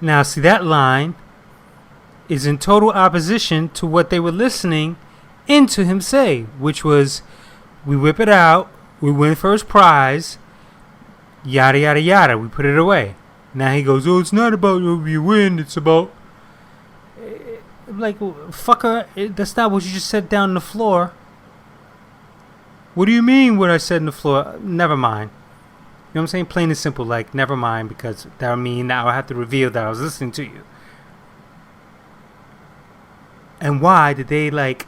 Now, see, that line is in total opposition to what they were listening into him say, which was, we whip it out, we win first prize, yada, yada, yada, we put it away. Now he goes, oh, it's not about you win, it's about... Like, fucker, that's not what you just said down on the floor. What do you mean what I said on the floor? Never mind. You know what I'm saying? Plain and simple, like, never mind, because that would mean now I have to reveal that I was listening to you. And why did they, like,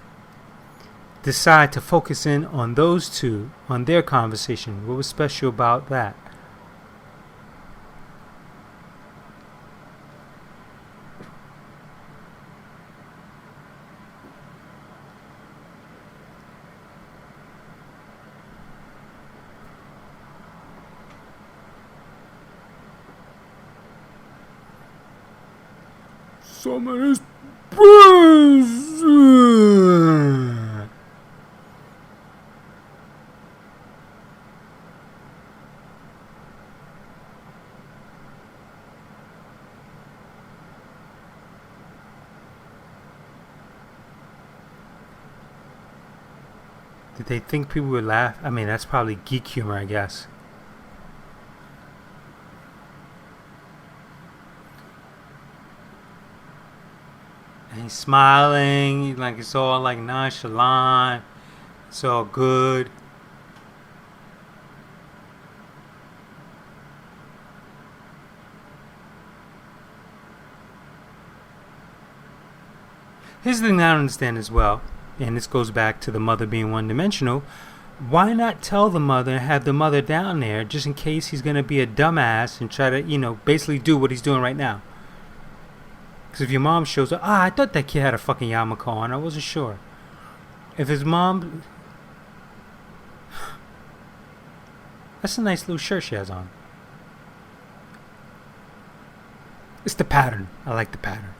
decide to focus in on those two, on their conversation? What was special about that? Some of this Did they think people would laugh? I mean, that's probably geek humor, I guess. And he's smiling, like it's all like nonchalant. It's all good. Here's the thing I don't understand as well, and this goes back to the mother being one-dimensional. Why not tell the mother and have the mother down there just in case he's going to be a dumbass and try to, basically do what he's doing right now? Because if your mom shows up, I thought that kid had a fucking yarmulke on. I wasn't sure. If his mom, that's a nice little shirt she has on. It's the pattern. I like the pattern.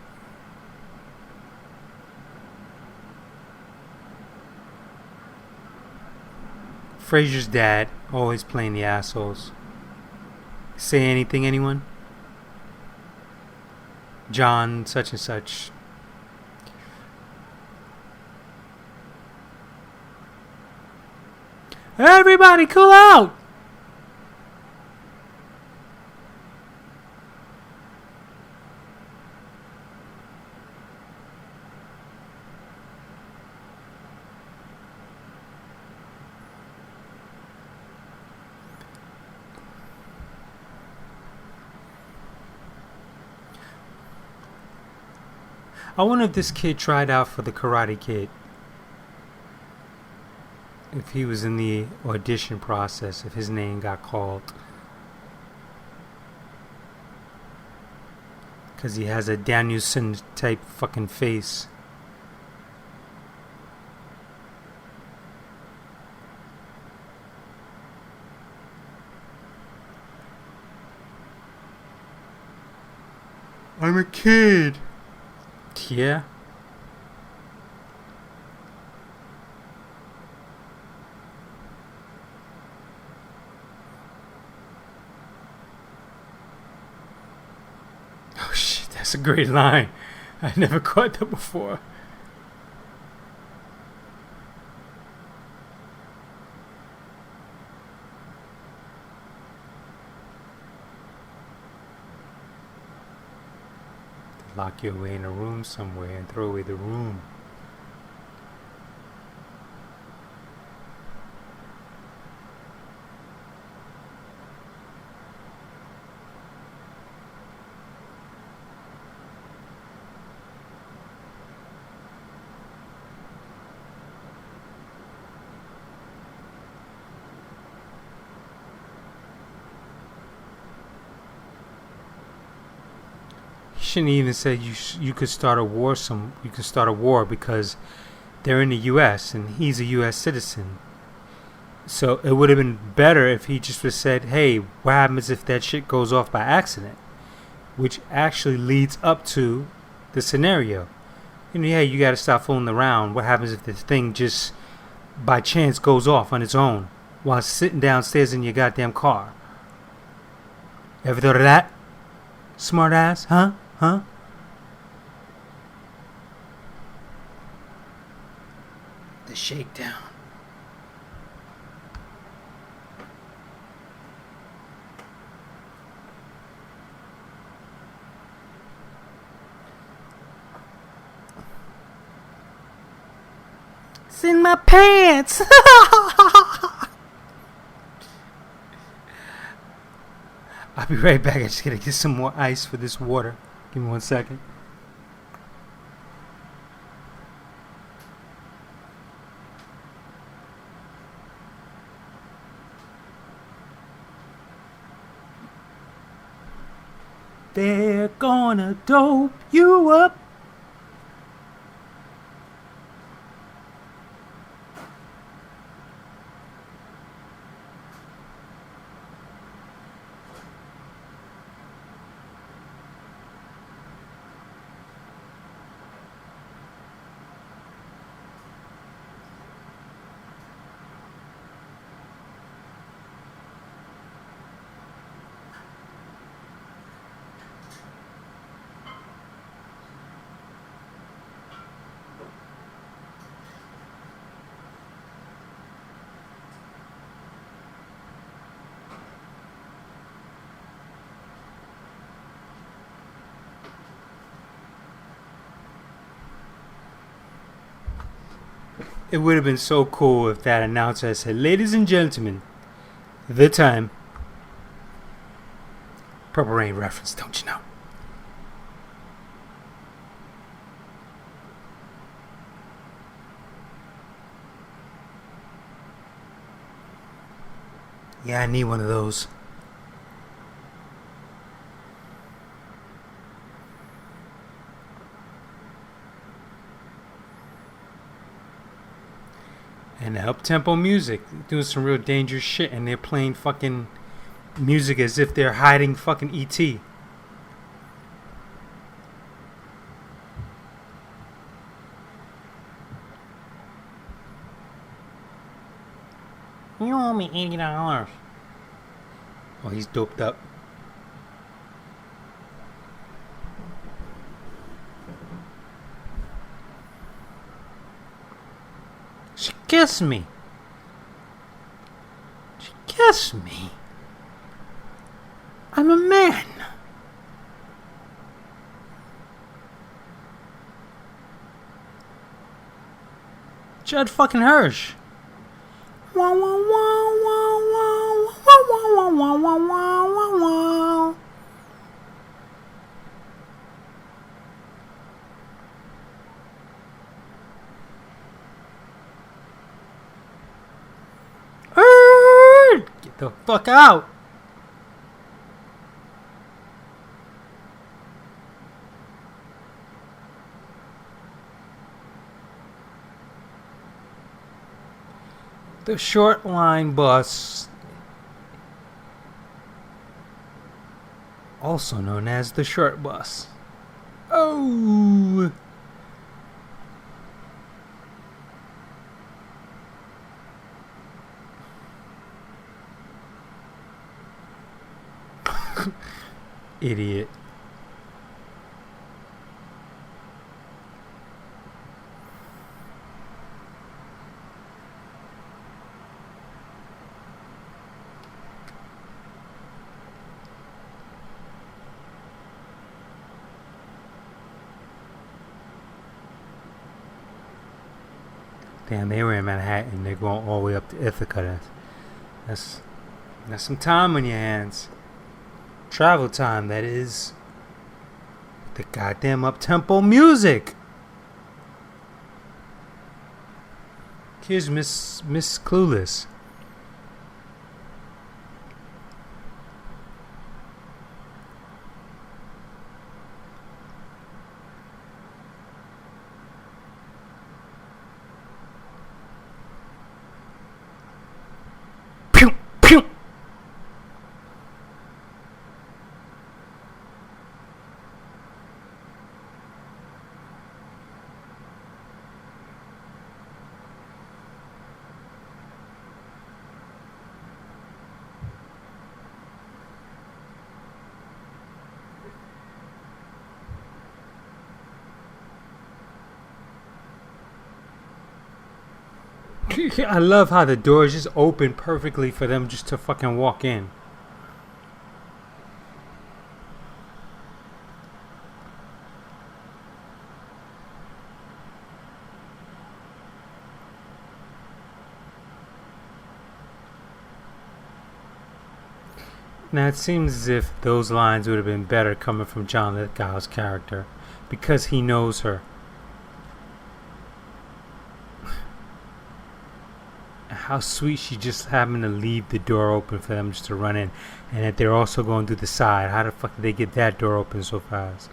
Frasier's dad, always playing the assholes. Say anything, anyone? John, such and such. Everybody, cool out! I wonder if this kid tried out for the Karate Kid. If he was in the audition process, if his name got called. Because he has a Danielson type fucking face. I'm a kid. Yeah. Oh shit, that's a great line. I never caught that before. Lock you away in a room somewhere and throw away the room. Shouldn't even say you could start a war. You can start a war because they're in the U.S. and he's a U.S. citizen. So it would have been better if he just was said, "Hey, what happens if that shit goes off by accident?" Which actually leads up to the scenario. You know, hey, you got to stop fooling around. What happens if this thing just by chance goes off on its own while sitting downstairs in your goddamn car? Ever thought of that? Smart ass, huh? Huh? The shakedown. It's in my pants. I'll be right back. I just gotta get some more ice for this water. Give me 1 second. They're gonna dope you up. It would have been so cool if that announcer said, "Ladies and gentlemen, the time." Purple Rain reference, don't you know? Yeah, I need one of those. And the up-tempo music, doing some real dangerous shit, and they're playing fucking music as if they're hiding fucking E.T. You owe me $80. Oh, he's doped up. She kissed me. She kissed me. I'm a man. Judd fucking Hirsch. Wah, wah, wah, wah, wah, wah, wah, wah, wah, wah, wah, wah. Get the fuck out. The short line bus, also known as the short bus. Oh! Idiot. Damn, they were in Manhattan. They're going all the way up to Ithaca. That's some time on your hands. Travel time, that is. The goddamn up-tempo music. Here's Miss Clueless. Pew, pew. I love how the doors just open perfectly for them just to fucking walk in. Now it seems as if those lines would have been better coming from John Lithgow's character because he knows her. How sweet she just happened to leave the door open for them just to run in, and that they're also going through the side. How the fuck did they get that door open so fast?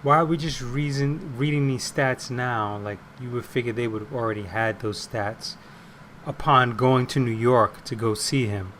Why are we just reading these stats now? Like, you would figure they would have already had those stats upon going to New York to go see him.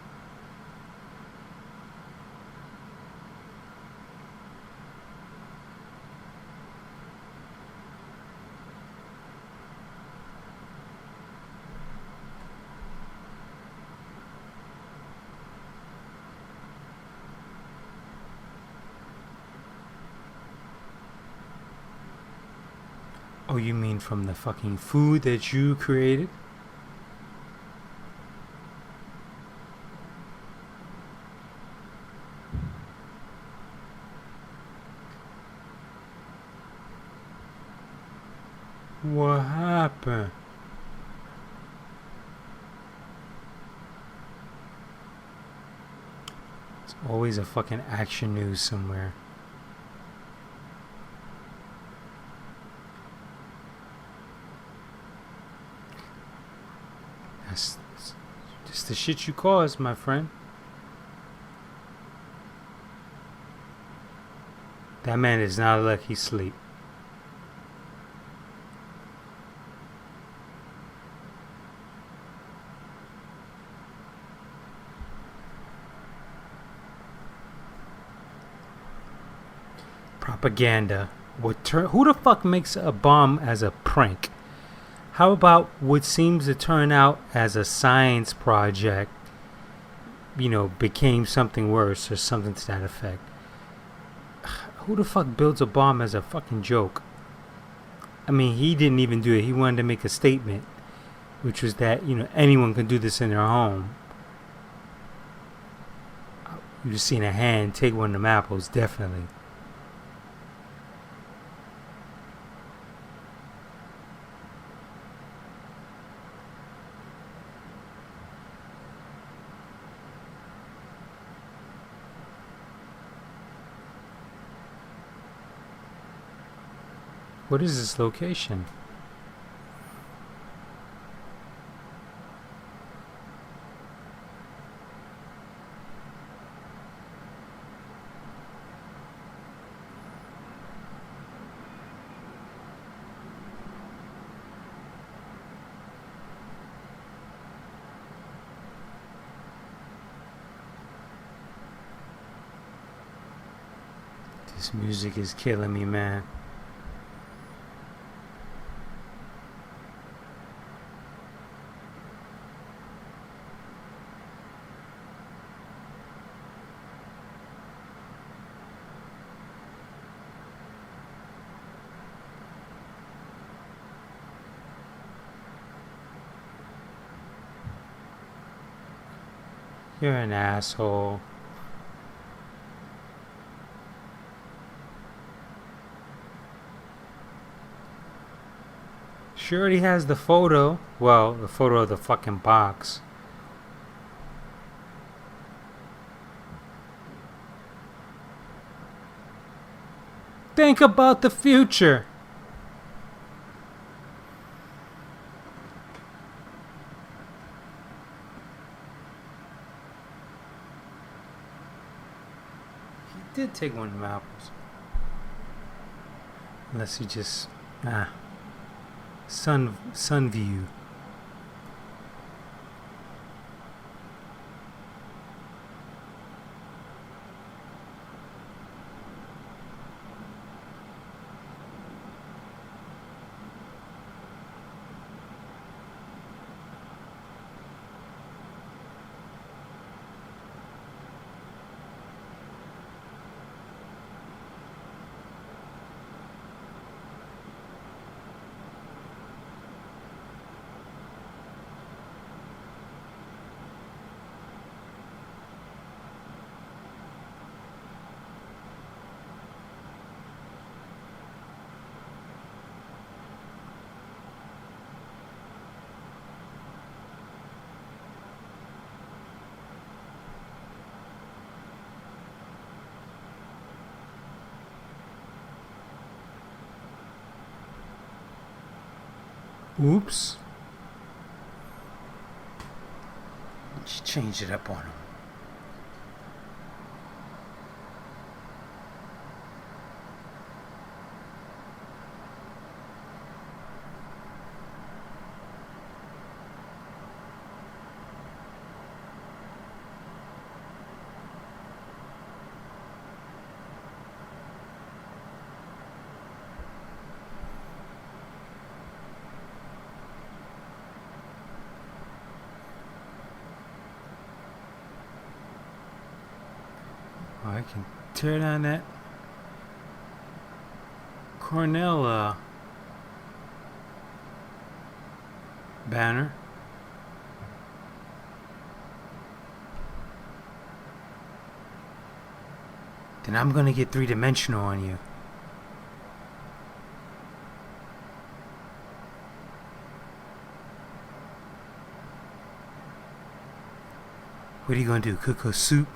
Oh, you mean from the fucking food that you created? What happened? It's always a fucking action news somewhere. It's the shit you caused, my friend. That man is not lucky sleep. Propaganda. Who the fuck makes a bomb as a prank? How about what seems to turn out as a science project, became something worse or something to that effect? Who the fuck builds a bomb as a fucking joke? I mean, he didn't even do it. He wanted to make a statement, which was that, anyone can do this in their home. You just seen a hand take one of them apples, definitely. What is this location? This music is killing me, man. You're an asshole. She already has the photo. Well, the photo of the fucking box. Think about the future. He did take one of the apples. Unless he just sun view. Oops. She changed it up on him. Oh, I can tear down that Cornell banner. Then I'm gonna get three-dimensional on you. What are you gonna do? Cook a soup?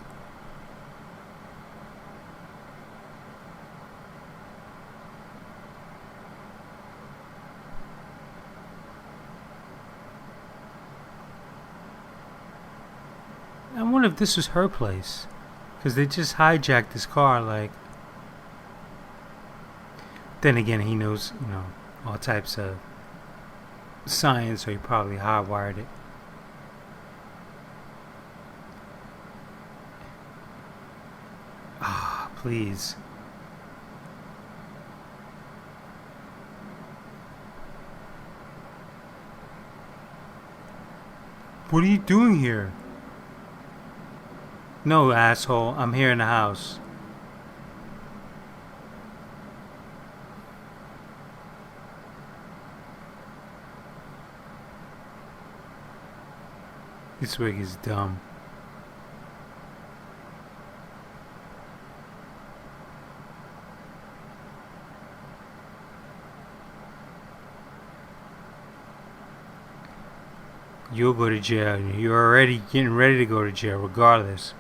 I wonder if this was her place. Because they just hijacked this car, like. Then again, he knows, all types of science, so he probably hardwired it. Ah, please. What are you doing here? No, asshole. I'm here in the house. This wig is dumb. You'll go to jail. You're already getting ready to go to jail, regardless.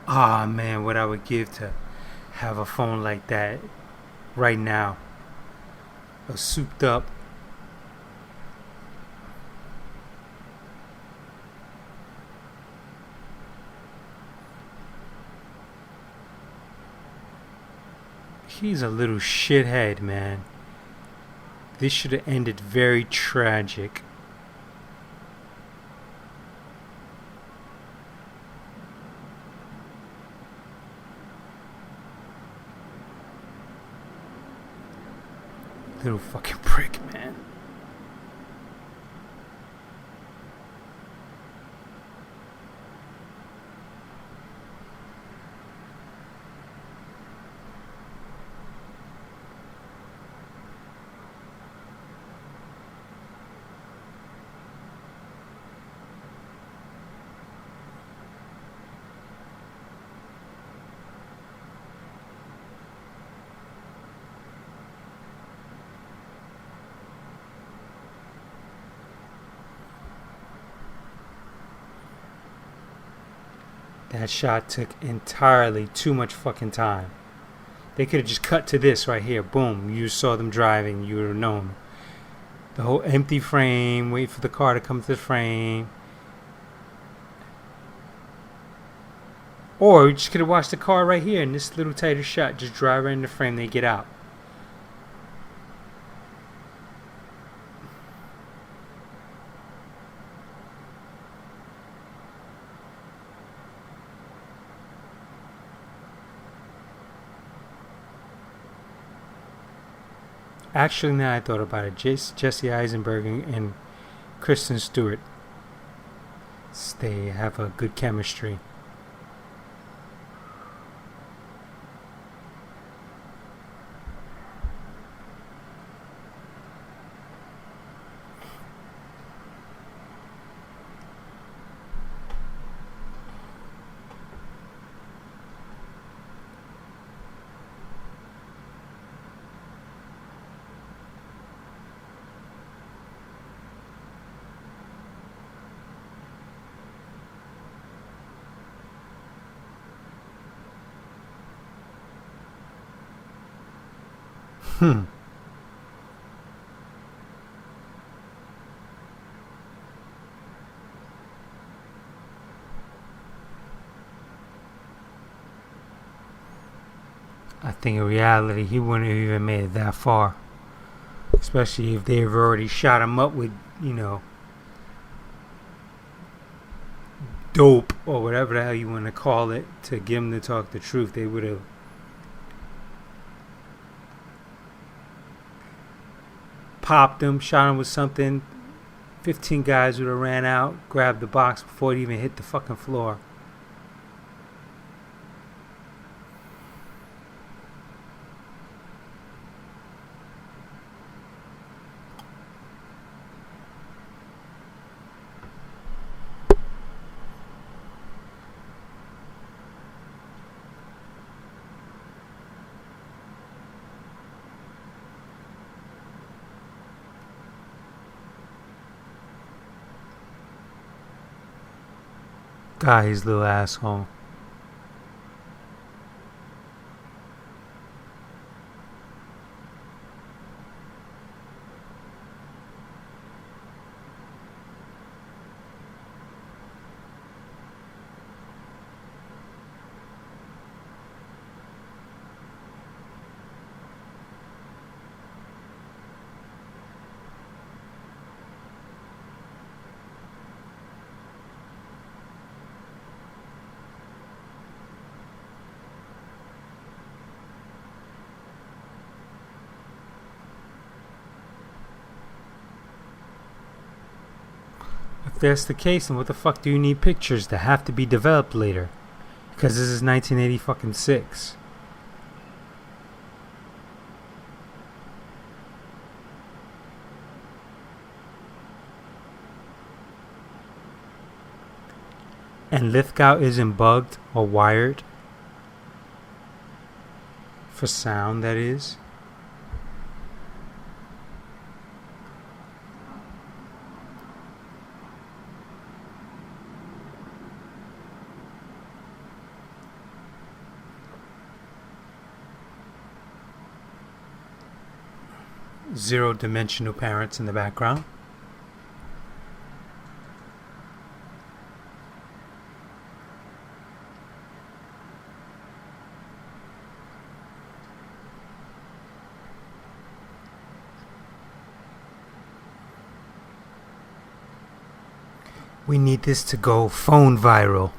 Ah, man, what I would give to have a phone like that right now. A souped up. He's a little shithead, man. This should have ended very tragic. Little fucking prick, man. That shot took entirely too much fucking time. They could have just cut to this right here. Boom. You saw them driving. You would have known. The whole empty frame. Wait for the car to come to the frame. Or we just could have watched the car right here in this little tighter shot. Just drive right in the frame. They get out. Actually, now I thought about it, Jesse Eisenberg and Kristen Stewart, they have a good chemistry. I think in reality he wouldn't have even made it that far. Especially if they've already shot him up with, dope or whatever the hell you want to call it to get him to talk the truth. They would have popped him, shot him with something. 15 guys would have ran out, grabbed the box before it even hit the fucking floor. God, he's a little asshole. if that's the case, then what the fuck do you need pictures that have to be developed later? Because this is 1986. And Lithgow isn't bugged or wired for sound, that is. Zero-dimensional parents in the background. We need this to go phone viral.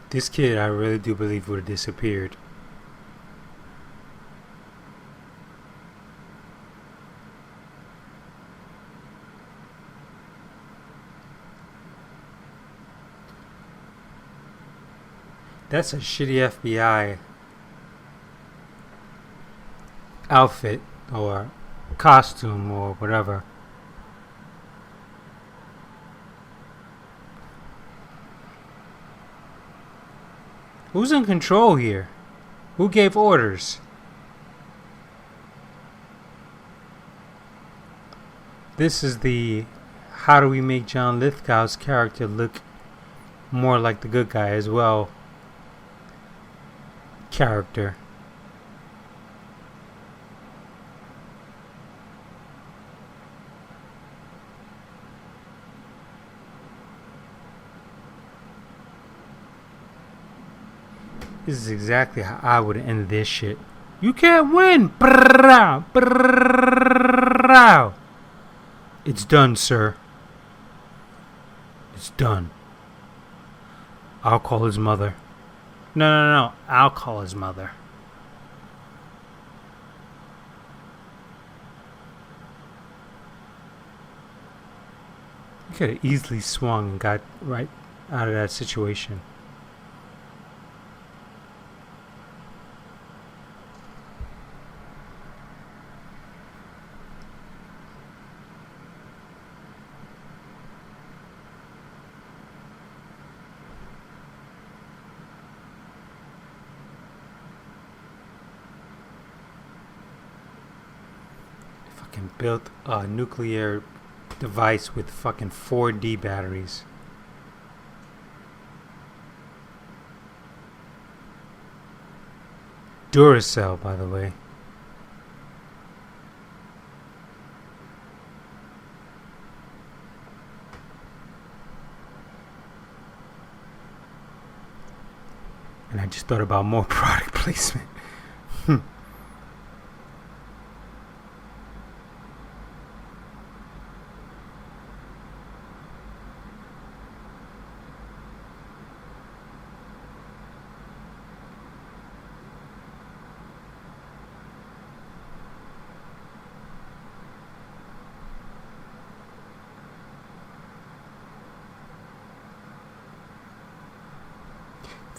This kid, I really do believe, would have disappeared. That's a shitty FBI outfit or costume or whatever. Who's in control here? Who gave orders? This is the how do we make John Lithgow's character look more like the good guy as well character. This is exactly how I would have ended this shit. You can't win! It's done, sir. It's done. I'll call his mother. No. I'll call his mother. You could have easily swung and got right out of that situation. Built a nuclear device with fucking 4D batteries. Duracell, by the way. And I just thought about more product placement.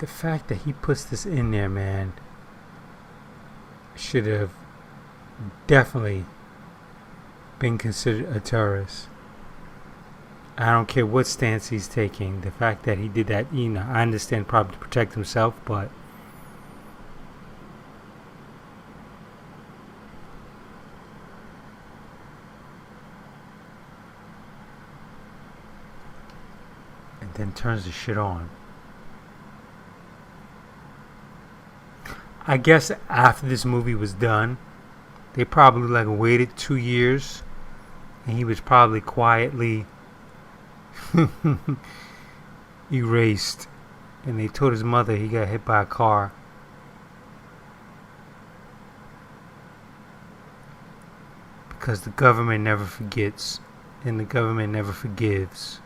The fact that he puts this in there, man, should have definitely been considered a terrorist. I don't care what stance he's taking. The fact that he did that, I understand probably to protect himself, but then turns the shit on. I guess after this movie was done, they probably like waited 2 years, and he was probably quietly erased. And they told his mother he got hit by a car. Because the government never forgets, and the government never forgives.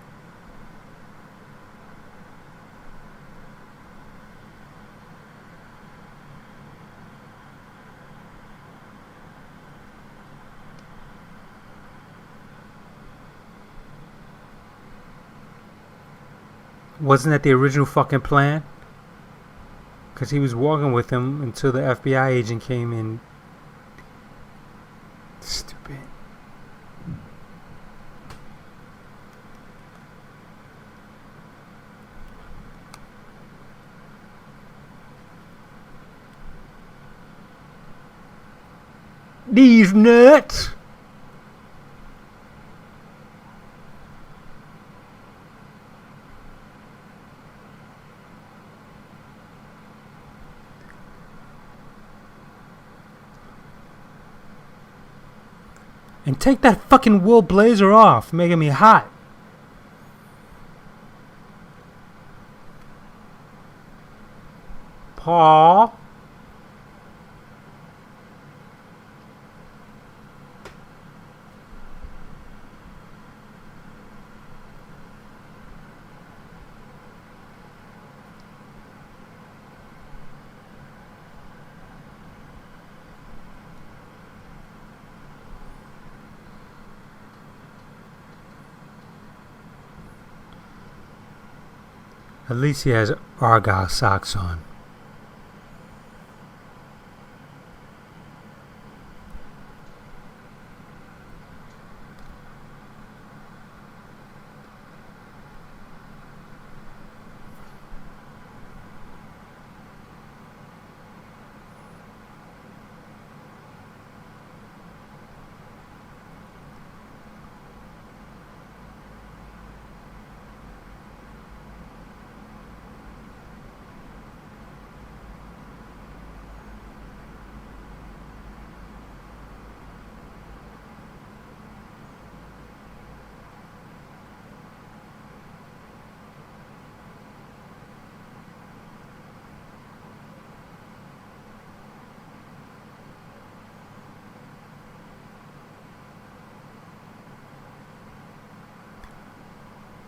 Wasn't that the original fucking plan? Because he was walking with him until the FBI agent came in. Stupid. These nuts! And take that fucking wool blazer off, making me hot. Paul. At least he has Argyle socks on.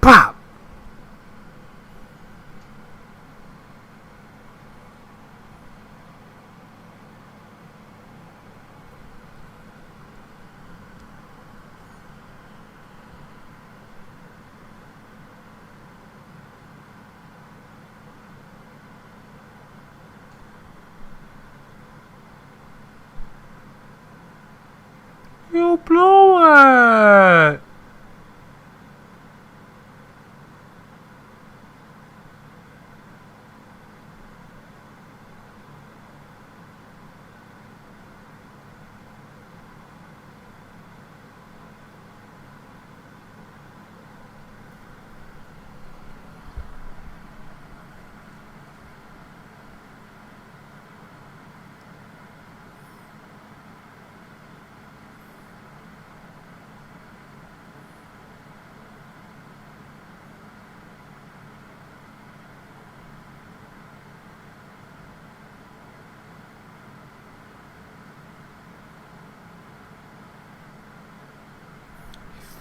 Pop! You blew it!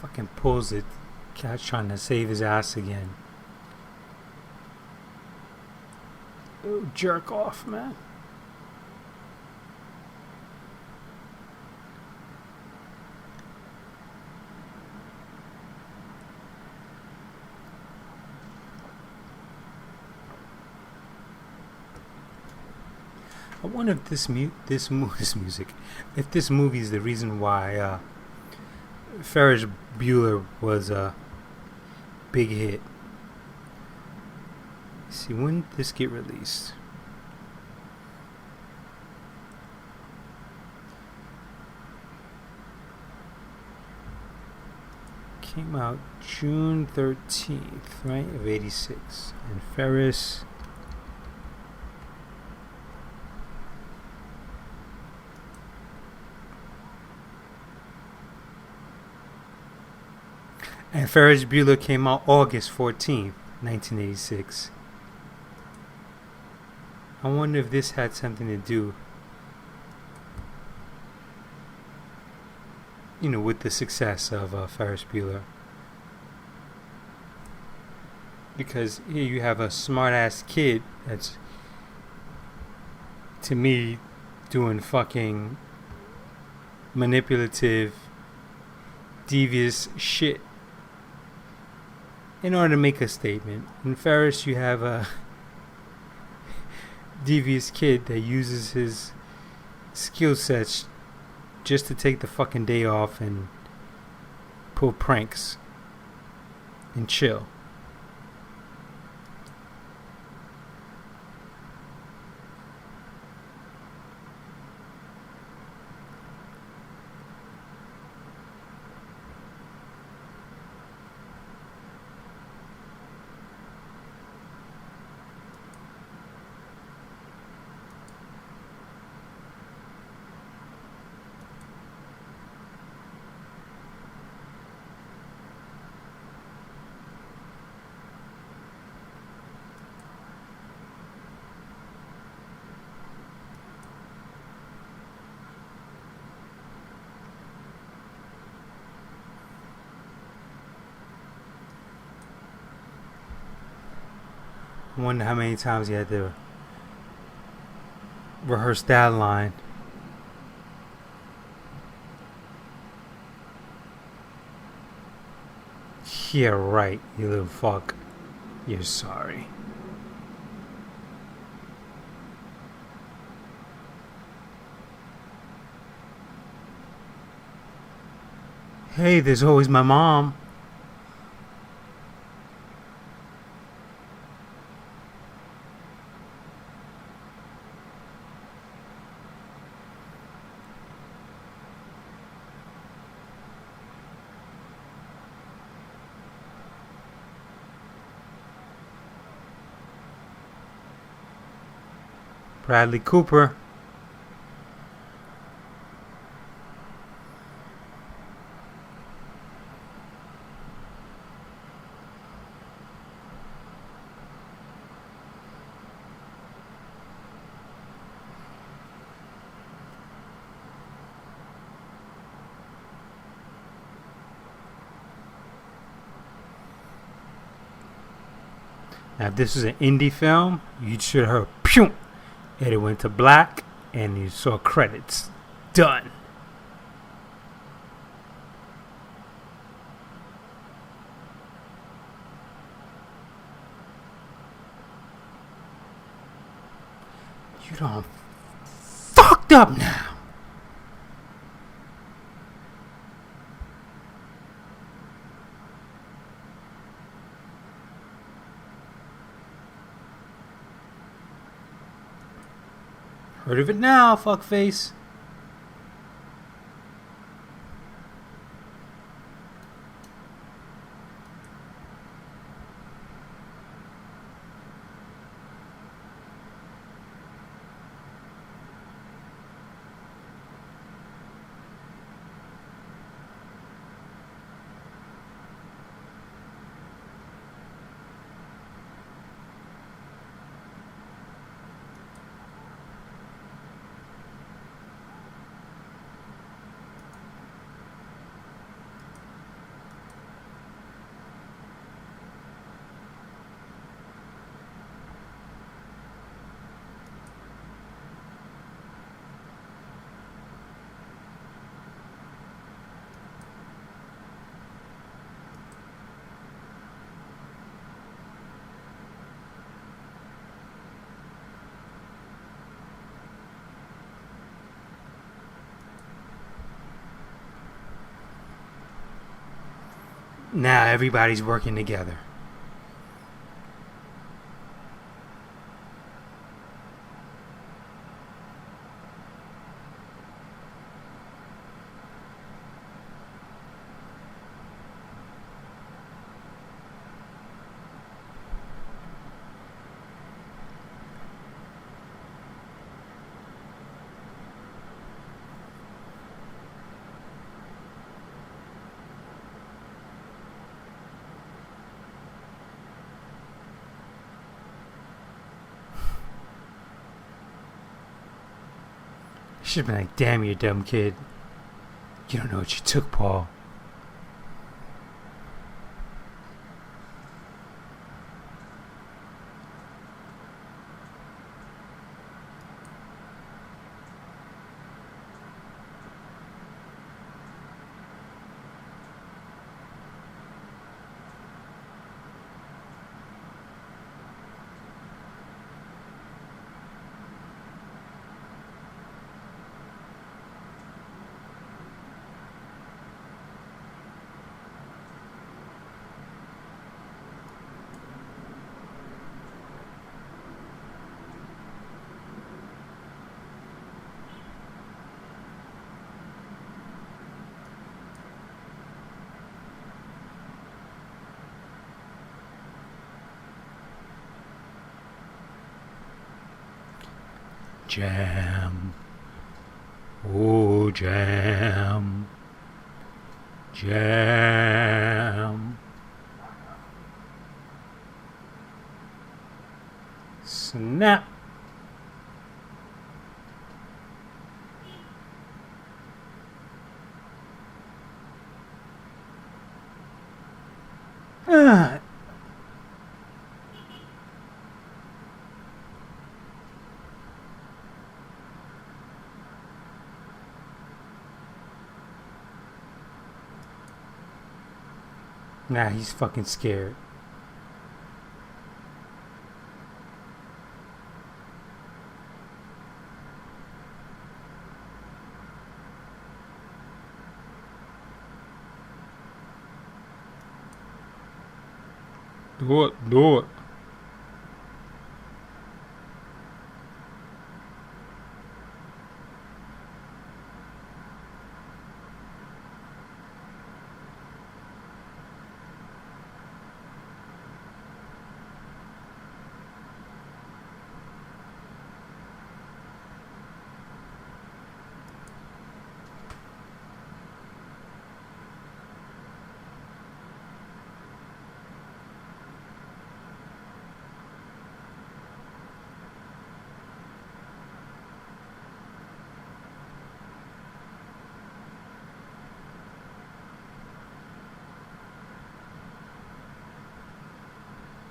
Fucking pulls it. Cat's trying to save his ass again. Oh, jerk off, man. I wonder if this music, if this movie is the reason why Ferris Bueller was a big hit. Let's see, when did this get released? came out June 13th, right, of 86. And Ferris... And Ferris Bueller came out August 14th, 1986. I wonder if this had something to do, with the success of Ferris Bueller. Because here you have a smart-ass kid that's, to me, doing fucking manipulative, devious shit in order to make a statement. In Ferris, you have a devious kid that uses his skill sets just to take the fucking day off and pull pranks and chill. I wonder how many times he had to rehearse that line. Yeah, right, you little fuck. You're sorry. Hey, there's always my mom. Bradley Cooper. Now, if this was an indie film, you'd should have heard pew, and it went to black, and you saw credits. Done. You done fucked up now. Heard of it now, fuckface. Now everybody's working together. Should've been like, damn, you dumb kid. You don't know what you took, Paul. Jam. Oh, jam. Jam. Snap. Ah. Nah, he's fucking scared. Do it, do it.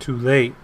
Too late.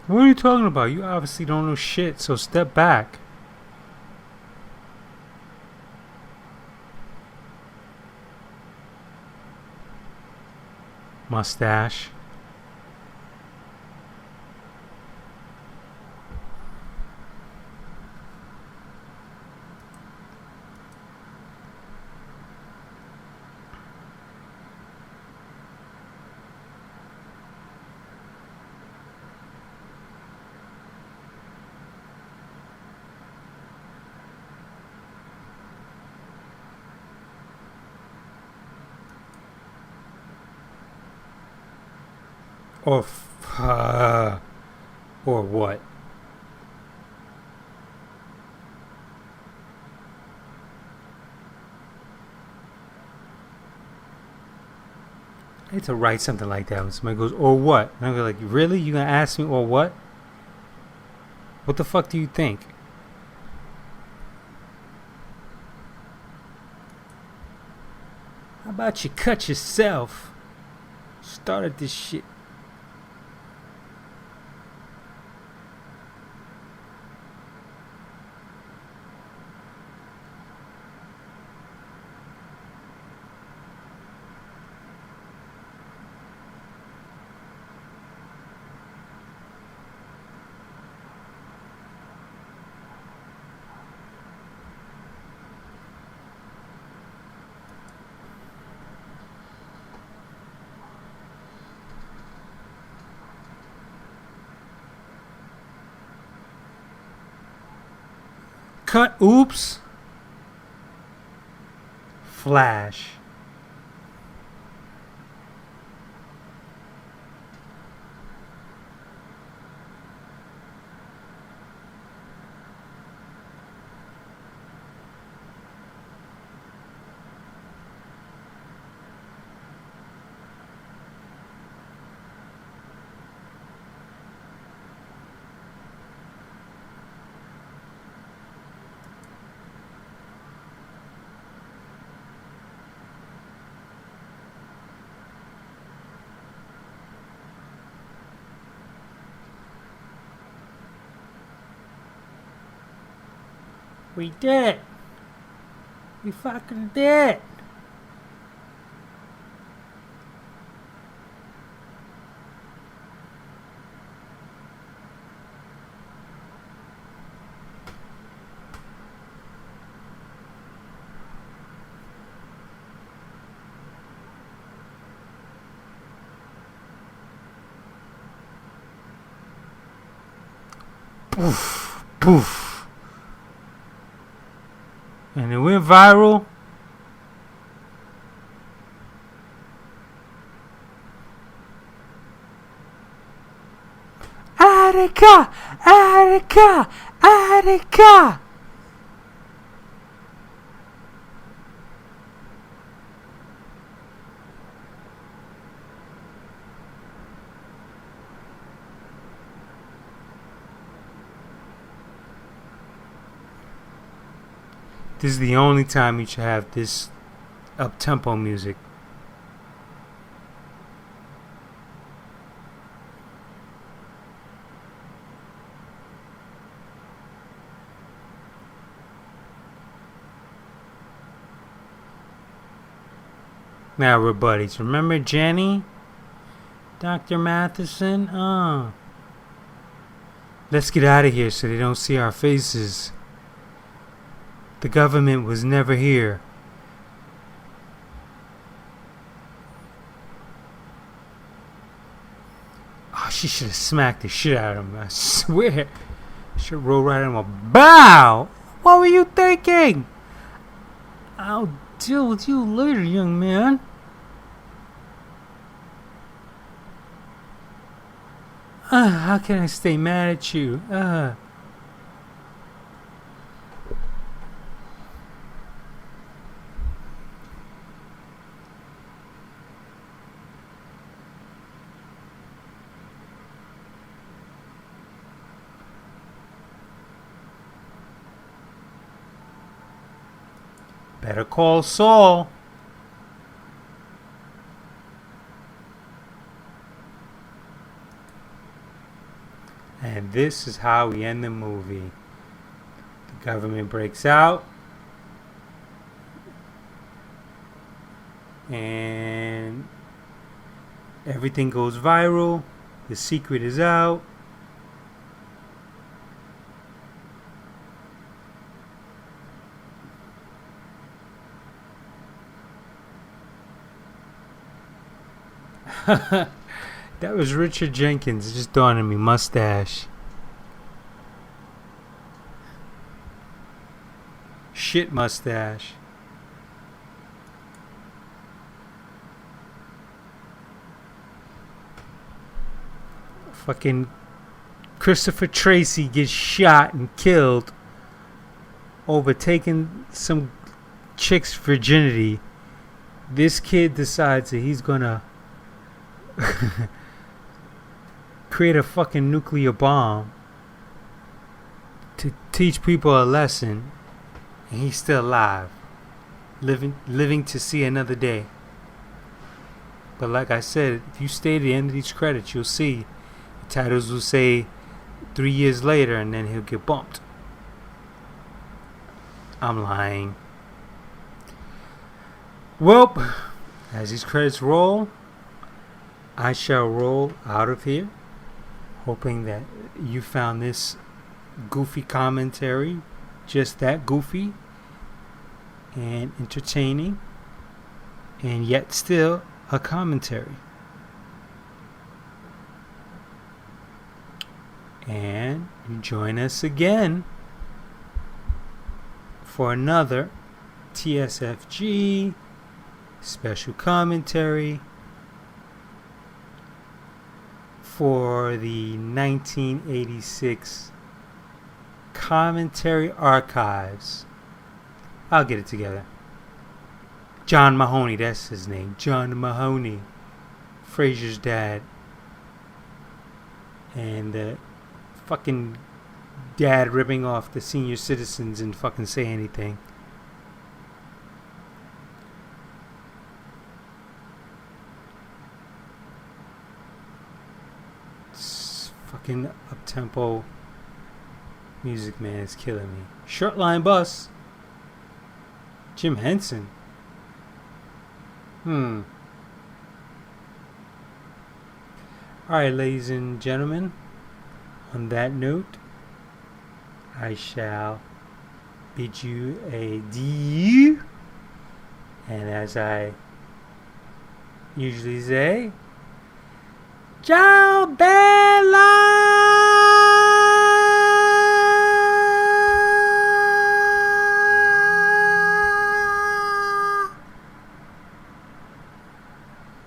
What are you talking about? You obviously don't know shit, so step back. Mustache. Or or what? I need to write something like that when somebody goes, or what? And I'm like, really? You gonna ask me, or what? What the fuck do you think? How about you cut yourself? Started this shit. Cut. Oops. Flash. We did it. We fucking did it. Poof. Poof. And it went viral. Attica! Attica! Attica! This is the only time you should have this up-tempo music. Now we're buddies. Remember Jenny? Dr. Matheson? Let's get out of here so they don't see our faces. The government was never here. Oh, she should have smacked the shit out of him. I swear. Should roll right in him. Bow! What were you thinking? I'll deal with you later, young man. How can I stay mad at you? Better call Saul. And this is how we end the movie. The government breaks out. And everything goes viral. The secret is out. That was Richard Jenkins. It just dawned on me. Mustache. Shit mustache. Fucking Christopher Tracy gets shot and killed over taking some chick's virginity. This kid decides that he's gonna create a fucking nuclear bomb to teach people a lesson, and he's still alive, living to see another day. But like I said, if you stay to the end of these credits, you'll see the titles will say 3 years later, and then he'll get bumped. I'm lying. Well, as these credits roll, I shall roll out of here, hoping that you found this goofy commentary just that goofy and entertaining, and yet still a commentary. And you join us again for another TSFG special commentary for the 1986 Commentary Archives. I'll get it together. John Mahoney, that's his name. John Mahoney, Fraser's dad. And the fucking dad ripping off the senior citizens and fucking say anything. It's fucking up-tempo music, man. It's killing me. Short Line Bus. Jim Henson. Alright, ladies and gentlemen. On that note, I shall bid you adieu. And as I usually say, ciao bella!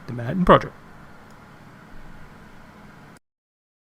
The Manhattan Project.